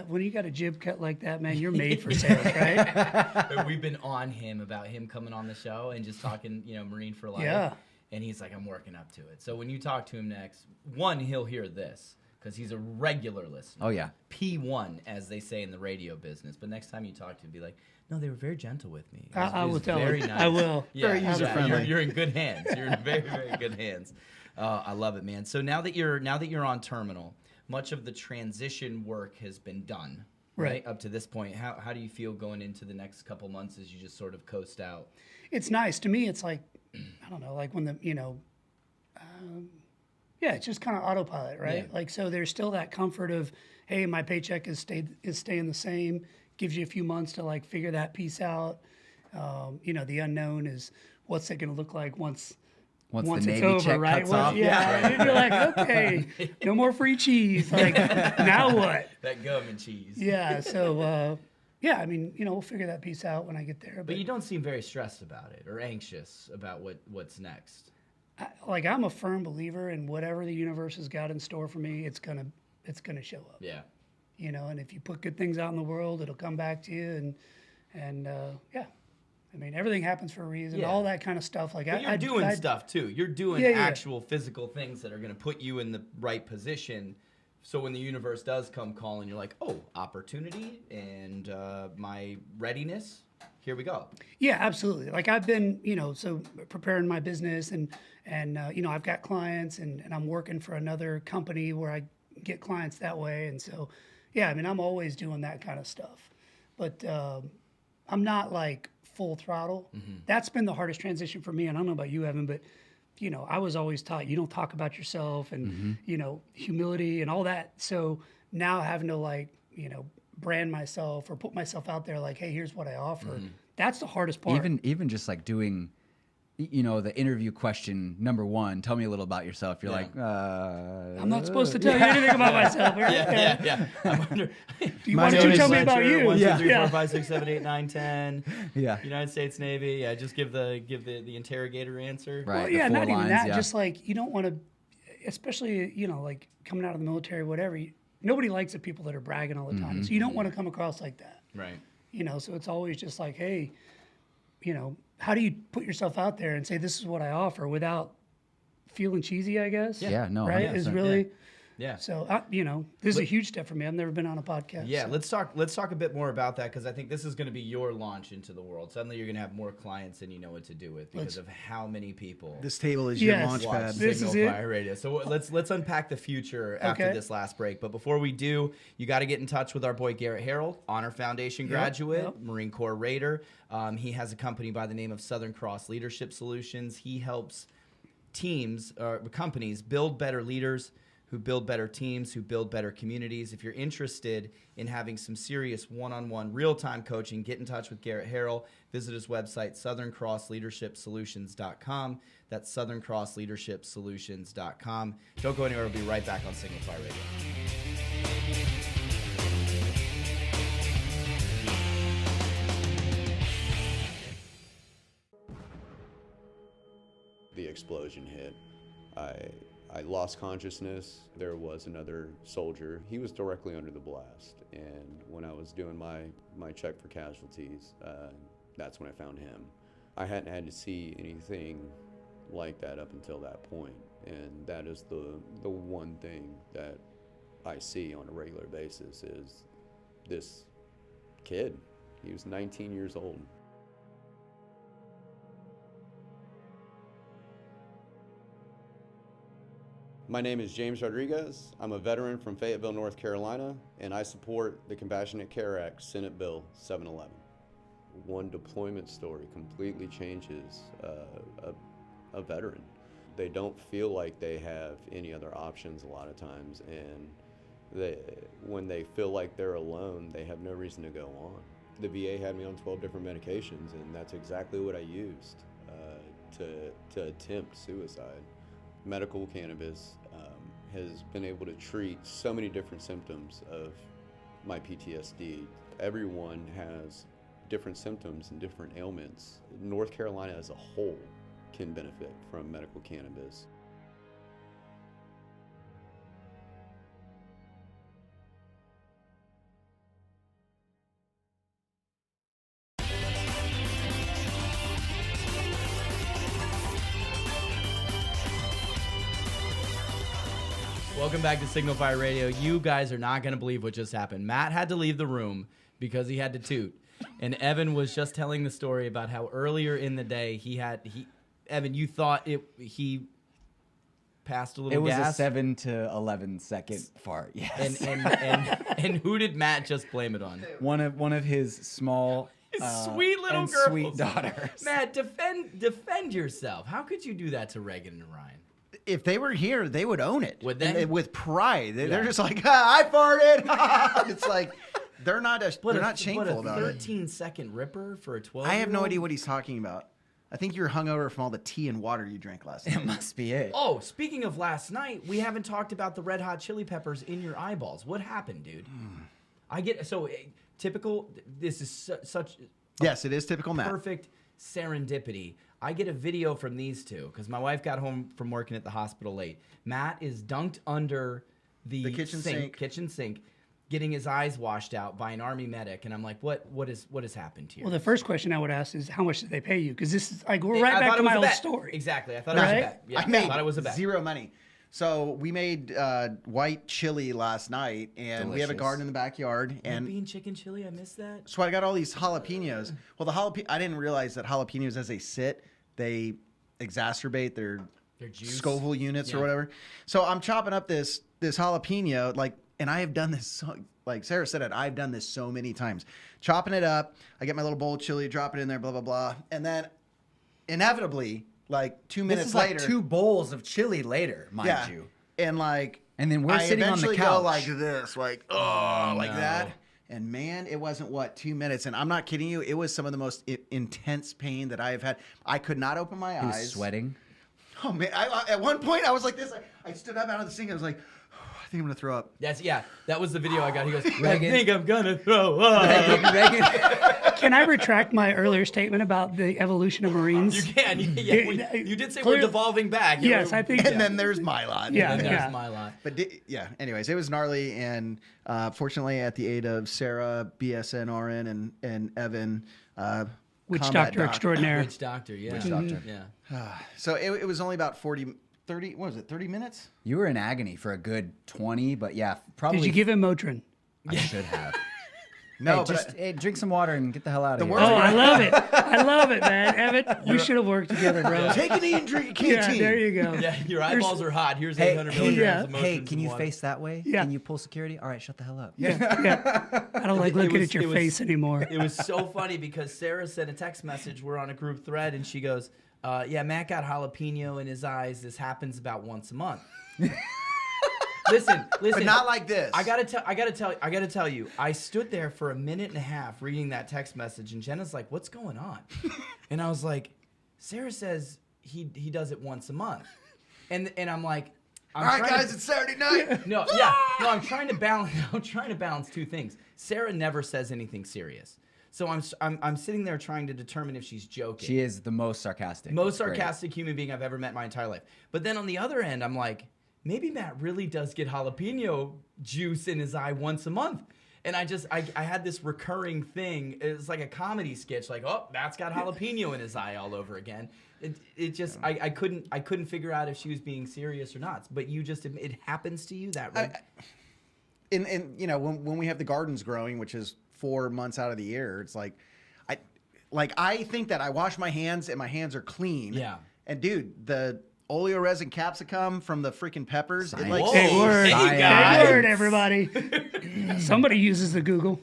a jib cut like that, man, you're made for sales, right? We've been on him about him coming on the show and just talking, you know, Marine for life. Yeah. And he's like, I'm working up to it. So when you talk to him next, one, he'll hear this because he's a regular listener. Oh, yeah. P1, as they say in the radio business. But next time you talk to him, be like, no, they were very gentle with me. It was- I it will was tell very him. nice. I will. Yeah, Very user-friendly. You're in good hands. You're in very, very good hands. I love it, man. So now that you're on terminal, much of the transition work has been done. Right. Up to this point, how do you feel going into the next couple months as you just sort of coast out? It's nice to me. It's like, I don't know, like when the, you know, yeah, it's just kind of autopilot, right? Yeah. Like, so there's still that comfort of, hey, my paycheck is staying the same. Gives you a few months to like figure that piece out. You know, the unknown is what's it going to look like once the it's Navy over, check right? cuts Once- off. Yeah, and you're like, okay, no more free cheese. Like, now what? That gum and cheese. Yeah, so yeah, I mean, you know, we'll figure that piece out when I get there. But you don't seem very stressed about it or anxious about what's next. Like, I'm a firm believer in whatever the universe has got in store for me. It's gonna show up. Yeah. You know, and if you put good things out in the world, it'll come back to you. And yeah, I mean, everything happens for a reason. Yeah. All that kind of stuff. Like, But you're doing stuff too. You're doing Yeah, yeah. actual physical things that are going to put you in the right position. So when the universe does come calling, you're like, oh, opportunity and my readiness. Here we go. Yeah, absolutely. Like, I've been, you know, so preparing my business and you know, I've got clients and I'm working for another company where I get clients that way. And so, yeah, I mean, I'm always doing that kind of stuff. But I'm not like full throttle. That's been the hardest transition for me. And I don't know about you, Evan, but, you know, I was always taught you don't talk about yourself and, you know, humility and all that. So now having to, like, you know, brand myself or put myself out there like, hey, here's what I offer. That's the hardest part. Even just like doing, you know, the interview question number 1, tell me a little about yourself. You're like, I'm not supposed to tell you anything about myself. Right? Yeah. I wonder. Why don't you tell me about you? 1, 2, Yeah. 3, 4, Yeah. 5, 6, 7, 8, 9, 10. Yeah. United States Navy. Yeah. Just give the interrogator answer. Right. Well, the yeah, 4 not even lines, that. yeah. Just like, you don't want to, especially, you know, like coming out of the military, whatever. Nobody likes the people that are bragging all the time. So you don't want to come across like that. Right. You know, so it's always just like, hey, you know, how do you put yourself out there and say this is what I offer without feeling cheesy, I guess? Yeah, no, Right? 100%, Is really, Yeah. so, you know, this is a huge step for me. I've never been on a podcast. Yeah, so. let's talk a bit more about that because I think this is going to be your launch into the world. Suddenly, you're going to have more clients than you know what to do with because of how many people This table is Yes. your launch watch pad. This Signal is it. Fire Radio. So let's unpack the future after Okay. this last break. But before we do, you got to get in touch with our boy Garrett Harold, Honor Foundation graduate, yep. Marine Corps Raider. He has a company by the name of Southern Cross Leadership Solutions. He helps teams or companies build better leaders who build better teams, who build better communities. If you're interested in having some serious one-on-one real-time coaching, get in touch with Garrett Harrell. Visit his website, southerncrossleadershipsolutions.com. That's southerncrossleadershipsolutions.com. Don't go anywhere. We'll be right back on Signal Fire Radio. The explosion hit. I lost consciousness. There was another soldier. He was directly under the blast. And when I was doing my check for casualties, that's when I found him. I hadn't had to see anything like that up until that point. And that is the one thing that I see on a regular basis is this kid. He was 19 years old. My name is James Rodriguez. I'm a veteran from Fayetteville, North Carolina, and I support the Compassionate Care Act, Senate Bill 711. One deployment story completely changes a veteran. they don't feel like they have any other options a lot of times, and when they feel like they're alone, they have no reason to go on. The VA had me on 12 different medications, and that's exactly what I used to attempt suicide. Medical cannabis has been able to treat so many different symptoms of my PTSD. Everyone has different symptoms and different ailments. North Carolina as a whole can benefit from medical cannabis. Welcome back to Signal Fire Radio. You guys are not going to believe what just happened. Matt had to leave the room because he had to toot. And Evan was just telling the story about how earlier in the day Evan, you thought he passed a little It was gas? a 7 to 11 second fart. Yes. And who did Matt just blame it on? one of his small His sweet little and girls. sweet daughters. Matt, defend yourself. How could you do that to Reagan and Ryan? If they were here, they would own it. Would they? And with pride. They're just like, I farted. It's like, they're not shameful about it. 13-second ripper for a 12-year-old? I have no idea what he's talking about. I think you're hungover from all the tea and water you drank last night. It must be it. Oh, speaking of last night, we haven't talked about the red hot chili peppers in your eyeballs. What happened, dude? Typical. This is such. Yes, it is typical Matt. Perfect serendipity. I get a video from these two because my wife got home from working at the hospital late. Matt is dunked under the kitchen sink, getting his eyes washed out by an Army medic, and I'm like, what has happened here? Well, the first question I would ask is, how much did they pay you? Because this is, I go I right thought back it to was my a old bet. story. Exactly. I thought it was a Right? bet. Yeah, I thought it was a bet. zero money. So we made white chili last night, and we have a Delicious. garden in the backyard. And And bean chicken chili, I missed that. so I got all these jalapenos. Well, I didn't realize that jalapenos, as they sit, they exacerbate their juice. Scoville units or Yeah. whatever. So I'm chopping up this jalapeno, and I have done this, like Sarah said it, I've done this so many times. Chopping it up, I get my little bowl of chili, drop it in there, blah, blah, blah. And then inevitably, like 2 minutes This is later. like 2 bowls of chili later, mind you. And like, And then we're I sitting on the eventually couch. go like this, like, like no. that. And man, it wasn't 2 minutes. And I'm not kidding you. It was some of the most intense pain that I have had. I could not open my He eyes. was sweating. Oh man! At one point, I was like this. I stood up out of the sink. I was like, I think I'm gonna throw up. That was the video I got. He goes, I Reagan. think I'm gonna throw up. Reagan. Can I retract my earlier statement about the evolution of Marines? You can. You did say we're Clear- devolving back. Yes, I think. And then there's my lot. Yeah. And there's my lot. But anyways, it was gnarly, and fortunately, at the aid of Sarah, BSN RN, and Evan, Witch combat doctor doc. extraordinaire. Witch doctor, yeah. Witch doctor. Yeah. So it was only about 30. What was it? 30 minutes? You were in agony for a good 20, but yeah, probably. Did you give him Motrin? I should have. No, Hey, drink some water and get the hell out of here. Oh, I love it. I love it, man. Evan, we should have worked together, bro. take an eat and drink a Yeah, canteen. there you go. Yeah, your eyeballs are hot. Here's Hey, 800 hey, milligrams of hey, Motrin can in you water. face that way? Yeah. Can you pull security? All right, shut the hell up. Yeah. I don't like looking at your face anymore. It was so funny because Sarah sent a text message. We're on a group thread, and she goes, yeah, Matt got jalapeno in his eyes. This happens about once a month. Listen. But not like this. I gotta tell you. I stood there for a minute and a half reading that text message, and Jenna's like, "What's going on?" And I was like, "Sarah says he does it once a month," and I'm like, All right, guys, it's Saturday night. No, I'm trying to balance. I'm trying to balance two things. Sarah never says anything serious, so I'm sitting there trying to determine if she's joking. She is the most sarcastic. Most It's great. sarcastic human being I've ever met in my entire life. But then on the other end, I'm like, maybe Matt really does get jalapeno juice in his eye once a month. And I had this recurring thing. It's like a comedy sketch, like, oh, Matt's got jalapeno in his eye all over again. It just I couldn't figure out if she was being serious or not. But it happens to you that way. And you know, when we have the gardens growing, which is 4 months out of the year, it's like I think that I wash my hands and my hands are clean. Yeah. And dude, the oleoresin capsicum from the freaking peppers, it like Whoa. Big word. Hey, Big guys. word, everybody. Somebody uses the Google.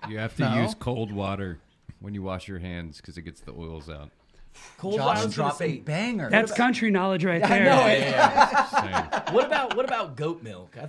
You have to use cold water when you wash your hands because it gets the oils out. Cold Josh I was gonna dropping say, banger. That's country knowledge right there. Same. what about goat milk? I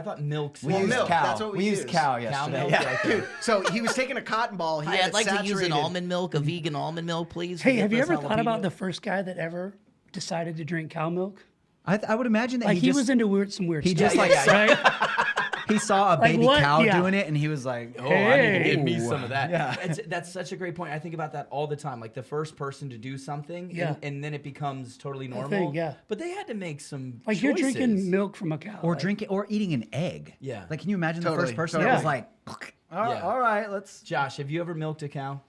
thought milk. We used milk, cow. that's what we used use. cow Cow yesterday. milk. Yeah. Okay. So he was taking a cotton ball. He Hi, had I'd like to use an saturated- almond milk, a vegan almond milk, please. Hey, Forget have you this ever thought about jalapeno. the first guy that ever decided to drink cow milk? I would imagine that Like he he just, was into some weird he stuff. just like right? he saw a Like baby what? cow Yeah. doing it, and he was like, Oh, I need to Hey. give me some of that. Yeah. That's such a great point. I think about that all the time. Like the first person to do something, Yeah. and then it becomes totally normal. thing, yeah. But they had to make some Like choices. you're drinking milk from a cow. or like, drinking or eating an egg. Yeah. Like, can you imagine the Totally, first person totally. that was like, Yeah. all right, let's. Josh, have you ever milked a cow?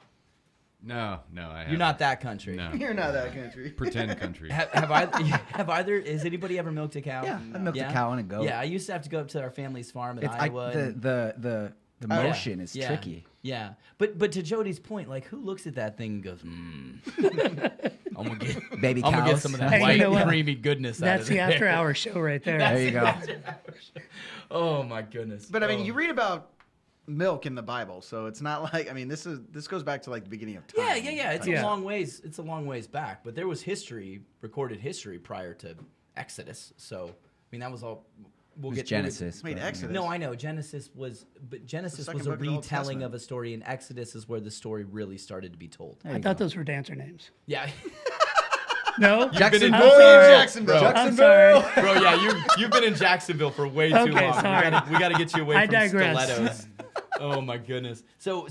No, I haven't. You're not that country. No. You're not that country. Pretend country. Have either? Has anybody ever milked a cow? Yeah, I milked a cow and a goat. Yeah, I used to have to go up to our family's farm in It's Iowa. and- the Oh, yeah. motion is Yeah. tricky. Yeah, but to Jody's point, like who looks at that thing and goes, I'm gonna get Baby I'm gonna get cows. some of that Hey, you white know what? creamy goodness out That's of the there. after hour show right there. There you go. Oh my goodness. But I mean, Oh. you read about milk in the Bible, so it's not like this goes back to like the beginning of time. Yeah. It's Yeah. a long ways. It's a long ways back. But there was recorded history prior to Exodus. So I mean, that was all. We'll It was get Genesis. Wait, but- Exodus? No, I know Genesis was second a book of the Old retelling Testament. of a story, and Exodus is where the story really started to be told. There I you thought go. those were dancer names. Yeah, No? Jacksonville. been in- Jacksonville. Bro. I'm sorry. bro. Yeah, you've been in Jacksonville for way too Okay, long. sorry. We gotta get you away I from digress. stilettos. Oh my goodness. So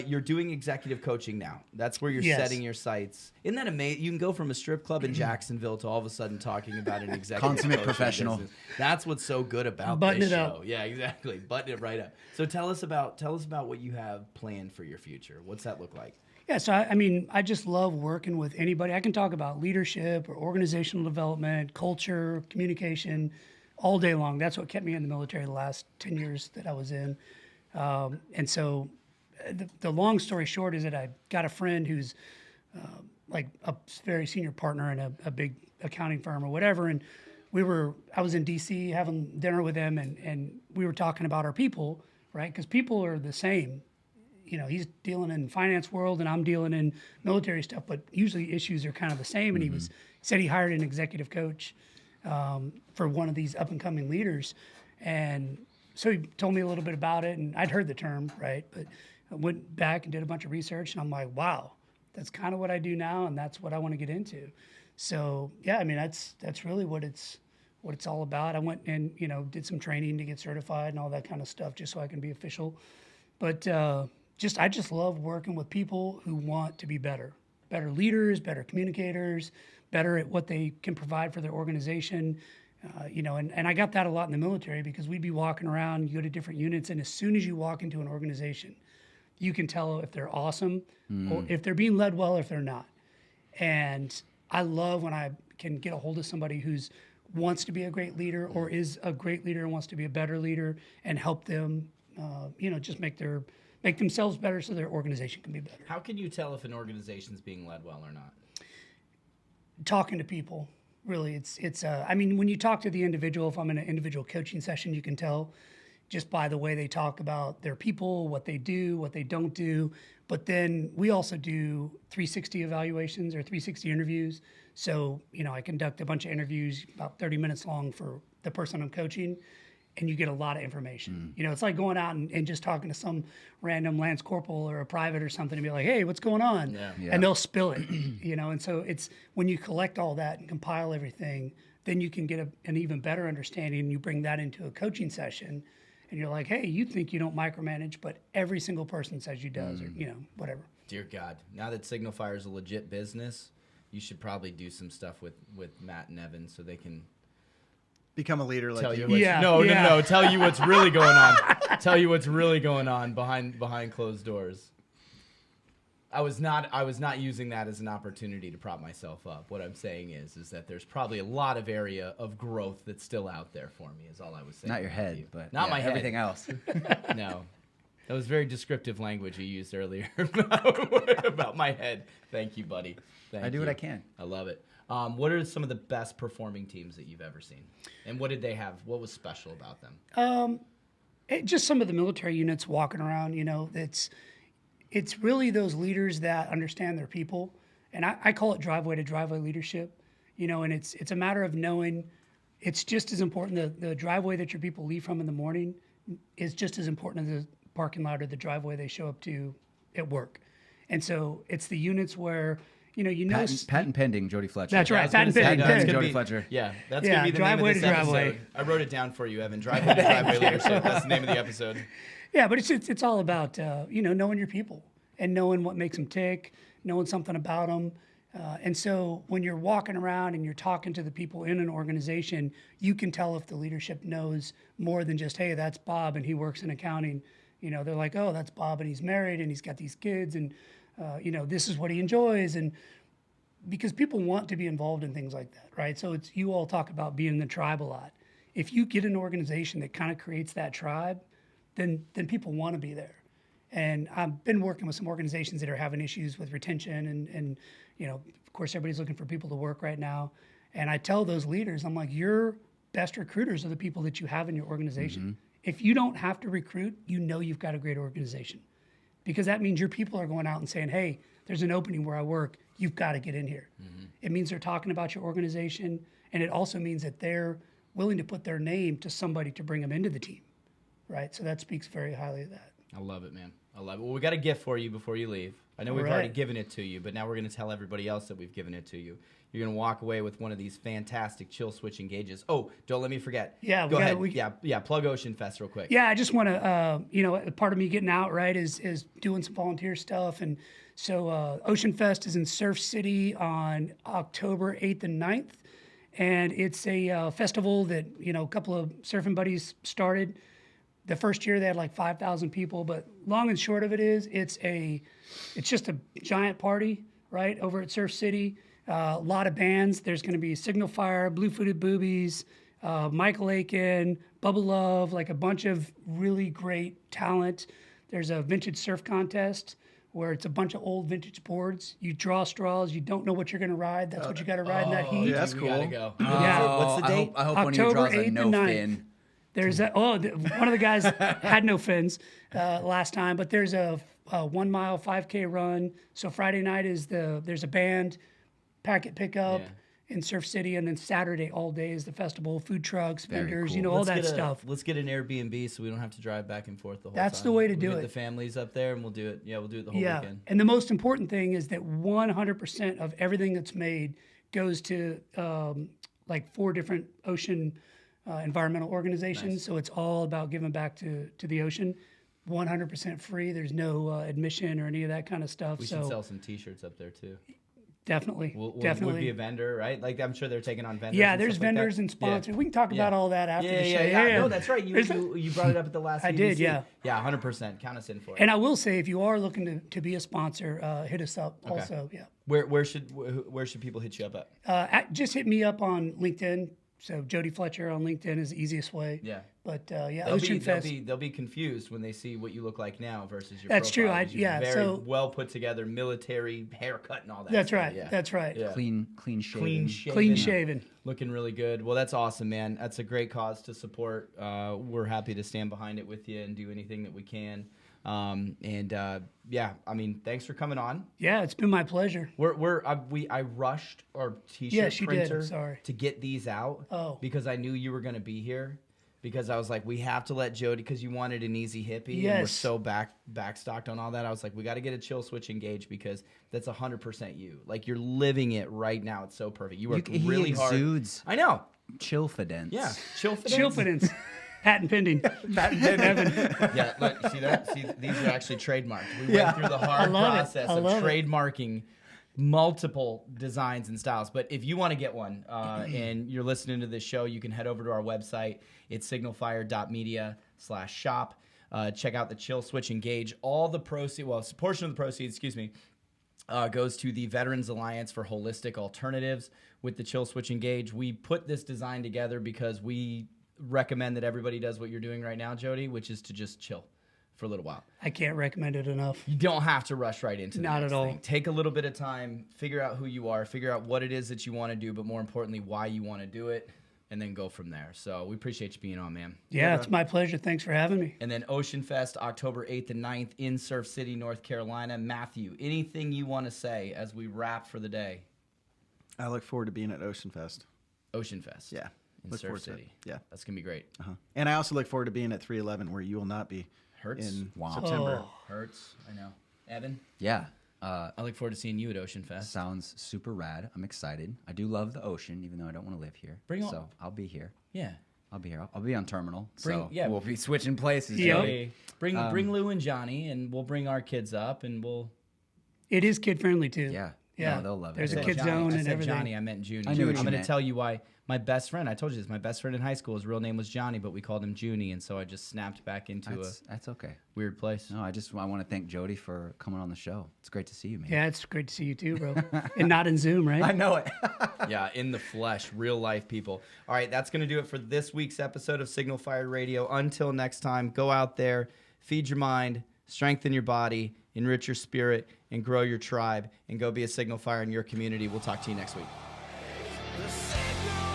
you're doing executive coaching now. That's where you're Yes. setting your sights. Isn't that amazing? You can go from a strip club in Jacksonville to all of a sudden talking about an executive Consummate coaching professional. business. That's what's so good about Button this it show. up. Yeah, exactly. Button it right up. So tell us about what you have planned for your future. What's that look like? Yeah, so I mean, I just love working with anybody. I can talk about leadership or organizational development, culture, communication, all day long. That's what kept me in the military the last 10 years that I was in. And so the long story short is that I got a friend who's like a very senior partner in a big accounting firm or whatever. And I was in DC having dinner with him and we were talking about our people, right? Because people are the same. You know, he's dealing in finance world and I'm dealing in military stuff, but usually issues are kind of the same. And he said he hired an executive coach for one of these up and coming leaders. And so he told me a little bit about it and I'd heard the term, right? But I went back and did a bunch of research and I'm like, wow, that's kind of what I do now. And that's what I want to get into. So yeah, I mean, that's really what it's all about. I went and, did some training to get certified and all that kind of stuff just so I can be official. But, I just love working with people who want to be better leaders, better communicators, better at what they can provide for their organization. And I got that a lot in the military because we'd be walking around, you go to different units, and as soon as you walk into an organization, you can tell if they're awesome or if they're being led well or if they're not. And I love when I can get a hold of somebody who's wants to be a great leader or is a great leader and wants to be a better leader and help them, just make themselves better so their organization can be better. How can you tell if an organization's being led well or not? Talking to people, really, I mean, when you talk to the individual, if I'm in an individual coaching session, you can tell just by the way they talk about their people, what they do, what they don't do. But then we also do 360 evaluations or 360 interviews. So, I conduct a bunch of interviews about 30 minutes long for the person I'm coaching. And you get a lot of information. It's like going out and just talking to some random Lance Corporal or a private or something and be like, hey, what's going on? Yeah. And they'll spill it, And so it's when you collect all that and compile everything, then you can get an even better understanding and you bring that into a coaching session and you're like, hey, you think you don't micromanage, but every single person says you does or, whatever. Dear God, now that Signal Fire is a legit business, you should probably do some stuff with Matt and Evan so they can Become a leader like tell you. you what's, Yeah, no, yeah. no, tell you what's really going on. Tell you what's really going on behind closed doors. I was not using that as an opportunity to prop myself up. What I'm saying is that there's probably a lot of area of growth that's still out there for me. Is all I was saying. Not your to head, you. but not yeah, my head. everything else. No, that was very descriptive language you used earlier about my head. Thank you, buddy. Thank I do you. what I can. I love it. What are some of the best performing teams that you've ever seen? And what did they have? What was special about them? Just some of the military units walking around, it's really those leaders that understand their people And I call it driveway to driveway leadership, you know, and it's a matter of knowing it's just as important. The driveway that your people leave from in the morning is just as important as the parking lot or the driveway they show up to at work. And so it's the units where, Patent pending, Jody Fletcher. That's right. I was gonna Patent say, pending. that's Jody gonna be- Fletcher. Yeah, that's Yeah, gonna be the name of driveway this to driveway. episode. I wrote it down for you, Evan. Driveway to driveway leadership. That's the name of the episode. Yeah, but it's all about knowing your people and knowing what makes them tick, knowing something about them. And so when you're walking around and you're talking to the people in an organization, you can tell if the leadership knows more than just, hey, that's Bob and he works in accounting. You know, they're like, oh, that's Bob and he's married and he's got these kids and this is what he enjoys. And because people want to be involved in things like that, right? So it's, you all talk about being in the tribe a lot. If you get an organization that kind of creates that tribe, then people want to be there. And I've been working with some organizations that are having issues with retention and of course everybody's looking for people to work right now. And I tell those leaders, I'm like, your best recruiters are the people that you have in your organization. If you don't have to recruit, you've got a great organization, because that means your people are going out and saying, hey, there's an opening where I work. You've got to get in here. It means they're talking about your organization. And it also means that they're willing to put their name to somebody to bring them into the team. Right. So that speaks very highly of that. I love it, man. I love it. Well, we got a gift for you before you leave. I know we've already given it to you, but now we're going to tell everybody else that we've given it to you. You're going to walk away with one of these fantastic chill switch engages. Oh, don't let me forget. Yeah, go ahead. Plug Oceanfest real quick. Yeah, I just want to, part of me getting out, right, is doing some volunteer stuff. And so Oceanfest is in Surf City on October 8th and 9th. And it's a festival that, a couple of surfing buddies started. The first year they had like 5,000 people, but long and short of it is it's just a giant party, right, over at Surf City. A lot of bands. There's going to be Signal Fire, Blue Footed Boobies, Michael Aiken, Bubba Love, like a bunch of really great talent. There's a vintage surf contest where it's a bunch of old vintage boards. You draw straws. You don't know what you're going to ride. That's what you got to ride in that heat. Yeah, that's We cool. gotta go. Yeah. What's the date? I hope one of you October draws a 8th no and 9th. fin. There's one of the guys had no fins last time, but there's a 1 mile 5K run. So Friday night there's a band, packet pickup in Surf City, and then Saturday all day is the festival, food trucks, vendors, cool. all that stuff. Let's get an Airbnb so we don't have to drive back and forth the whole time. That's the way to We'll do get it. the families up there and we'll do it. Yeah, we'll do it the whole weekend. And the most important thing is that 100% of everything that's made goes to like 4 different ocean environmental organizations. Nice. So it's all about giving back to the ocean. 100% free. There's no admission or any of that kind of stuff. We should sell some T-shirts up there too. Definitely. We'll Definitely. be a vendor, right? Like I'm sure they're taking on vendors. Yeah, and there's stuff like vendors that. and sponsors. Yeah. We can talk about all that after the show. Yeah. No, that's right. You brought it up at the last. I did, EDC. yeah. Yeah, 100%. Count us in for it. And I will say, if you are looking to be a sponsor, hit us up also. Yeah. Where should people hit you up at? Just hit me up on LinkedIn. So Jody Fletcher on LinkedIn is the easiest way. Yeah. But yeah, they'll be confused when they see what you look like now versus your. That's true. profile, because you're very so well put together, military haircut and all that. That's stuff. right. Yeah. That's right. Yeah. Clean shaven. Clean shaven. Looking really good. Well, that's awesome, man. That's a great cause to support. We're happy to stand behind it with you and do anything that we can. Yeah, I mean, thanks for coming on. Yeah, it's been my pleasure. I rushed our t-shirt Yes, you did. printer I'm sorry. to get these out. Oh. Because I knew you were going to be here. Because I was like, we have to let Jody, because you wanted an easy hippie. Yes. And we're so backstocked on all that. I was like, we got to get a chill switch engage because that's 100% you. Like, you're living it right now. It's so perfect. You worked really hard. Exudes I know. chillfidence. Yeah. Chillfidence. Chillfidence. Patent pending. Yeah, look, see that? See, these are actually trademarked. We went through the hard process of trademarking multiple designs and styles. But if you want to get one and you're listening to this show, you can head over to our website. It's signalfire.media/shop. Check out the Chill Switch Engage. All the proceeds, well, a portion of the proceeds, goes to the Veterans Alliance for Holistic Alternatives with the Chill Switch Engage. We put this design together because we recommend that everybody does what you're doing right now, Jody, which is to just chill for a little while. I can't recommend it enough. You don't have to rush right into the Not next at all. thing. Take a little bit of time, figure out who you are, figure out what it is that you want to do, but more importantly, why you want to do it, and then go from there. So we appreciate you being on, man. Yeah, it's my pleasure. Thanks for having me. And then Oceanfest, October 8th and 9th in Surf City, North Carolina. Matthew, anything you want to say as we wrap for the day? I look forward to being at Oceanfest. Oceanfest. Yeah. In Look Surf forward to it. City. Yeah. That's going to be great. And I also look forward to being at 311, where you will not be Hurts. in Wow. September. Oh. Hurts. I know. Evan, Yeah. I look forward to seeing you at Oceanfest. Sounds super rad. I'm excited. I do love the ocean, even though I don't want to live here. Bring on- So I'll be here. Yeah. I'll be here. I'll be on terminal. Bring- So yeah. we'll be switching places. Yep. Jody. Bring Lou and Johnny, and we'll bring our kids up, and we'll. It is kid friendly too. Yeah. Yeah. No, they'll love it. There's a They'll kid love it. zone I and said everything. Johnny, I meant Junie. I knew what I'm you going to meant. tell you why. My best friend, I told you this, my best friend in high school, his real name was Johnny, but we called him Junie, and so I just snapped back into That's okay. a weird place. No, I want to thank Jody for coming on the show. It's great to see you, man. Yeah, it's great to see you too, bro. And not in Zoom, right? I know it. Yeah, in the flesh, real life people. All right, that's going to do it for this week's episode of Signal Fire Radio. Until next time, go out there, feed your mind, strengthen your body, enrich your spirit, and grow your tribe, and go be a signal fire in your community. We'll talk to you next week. The signal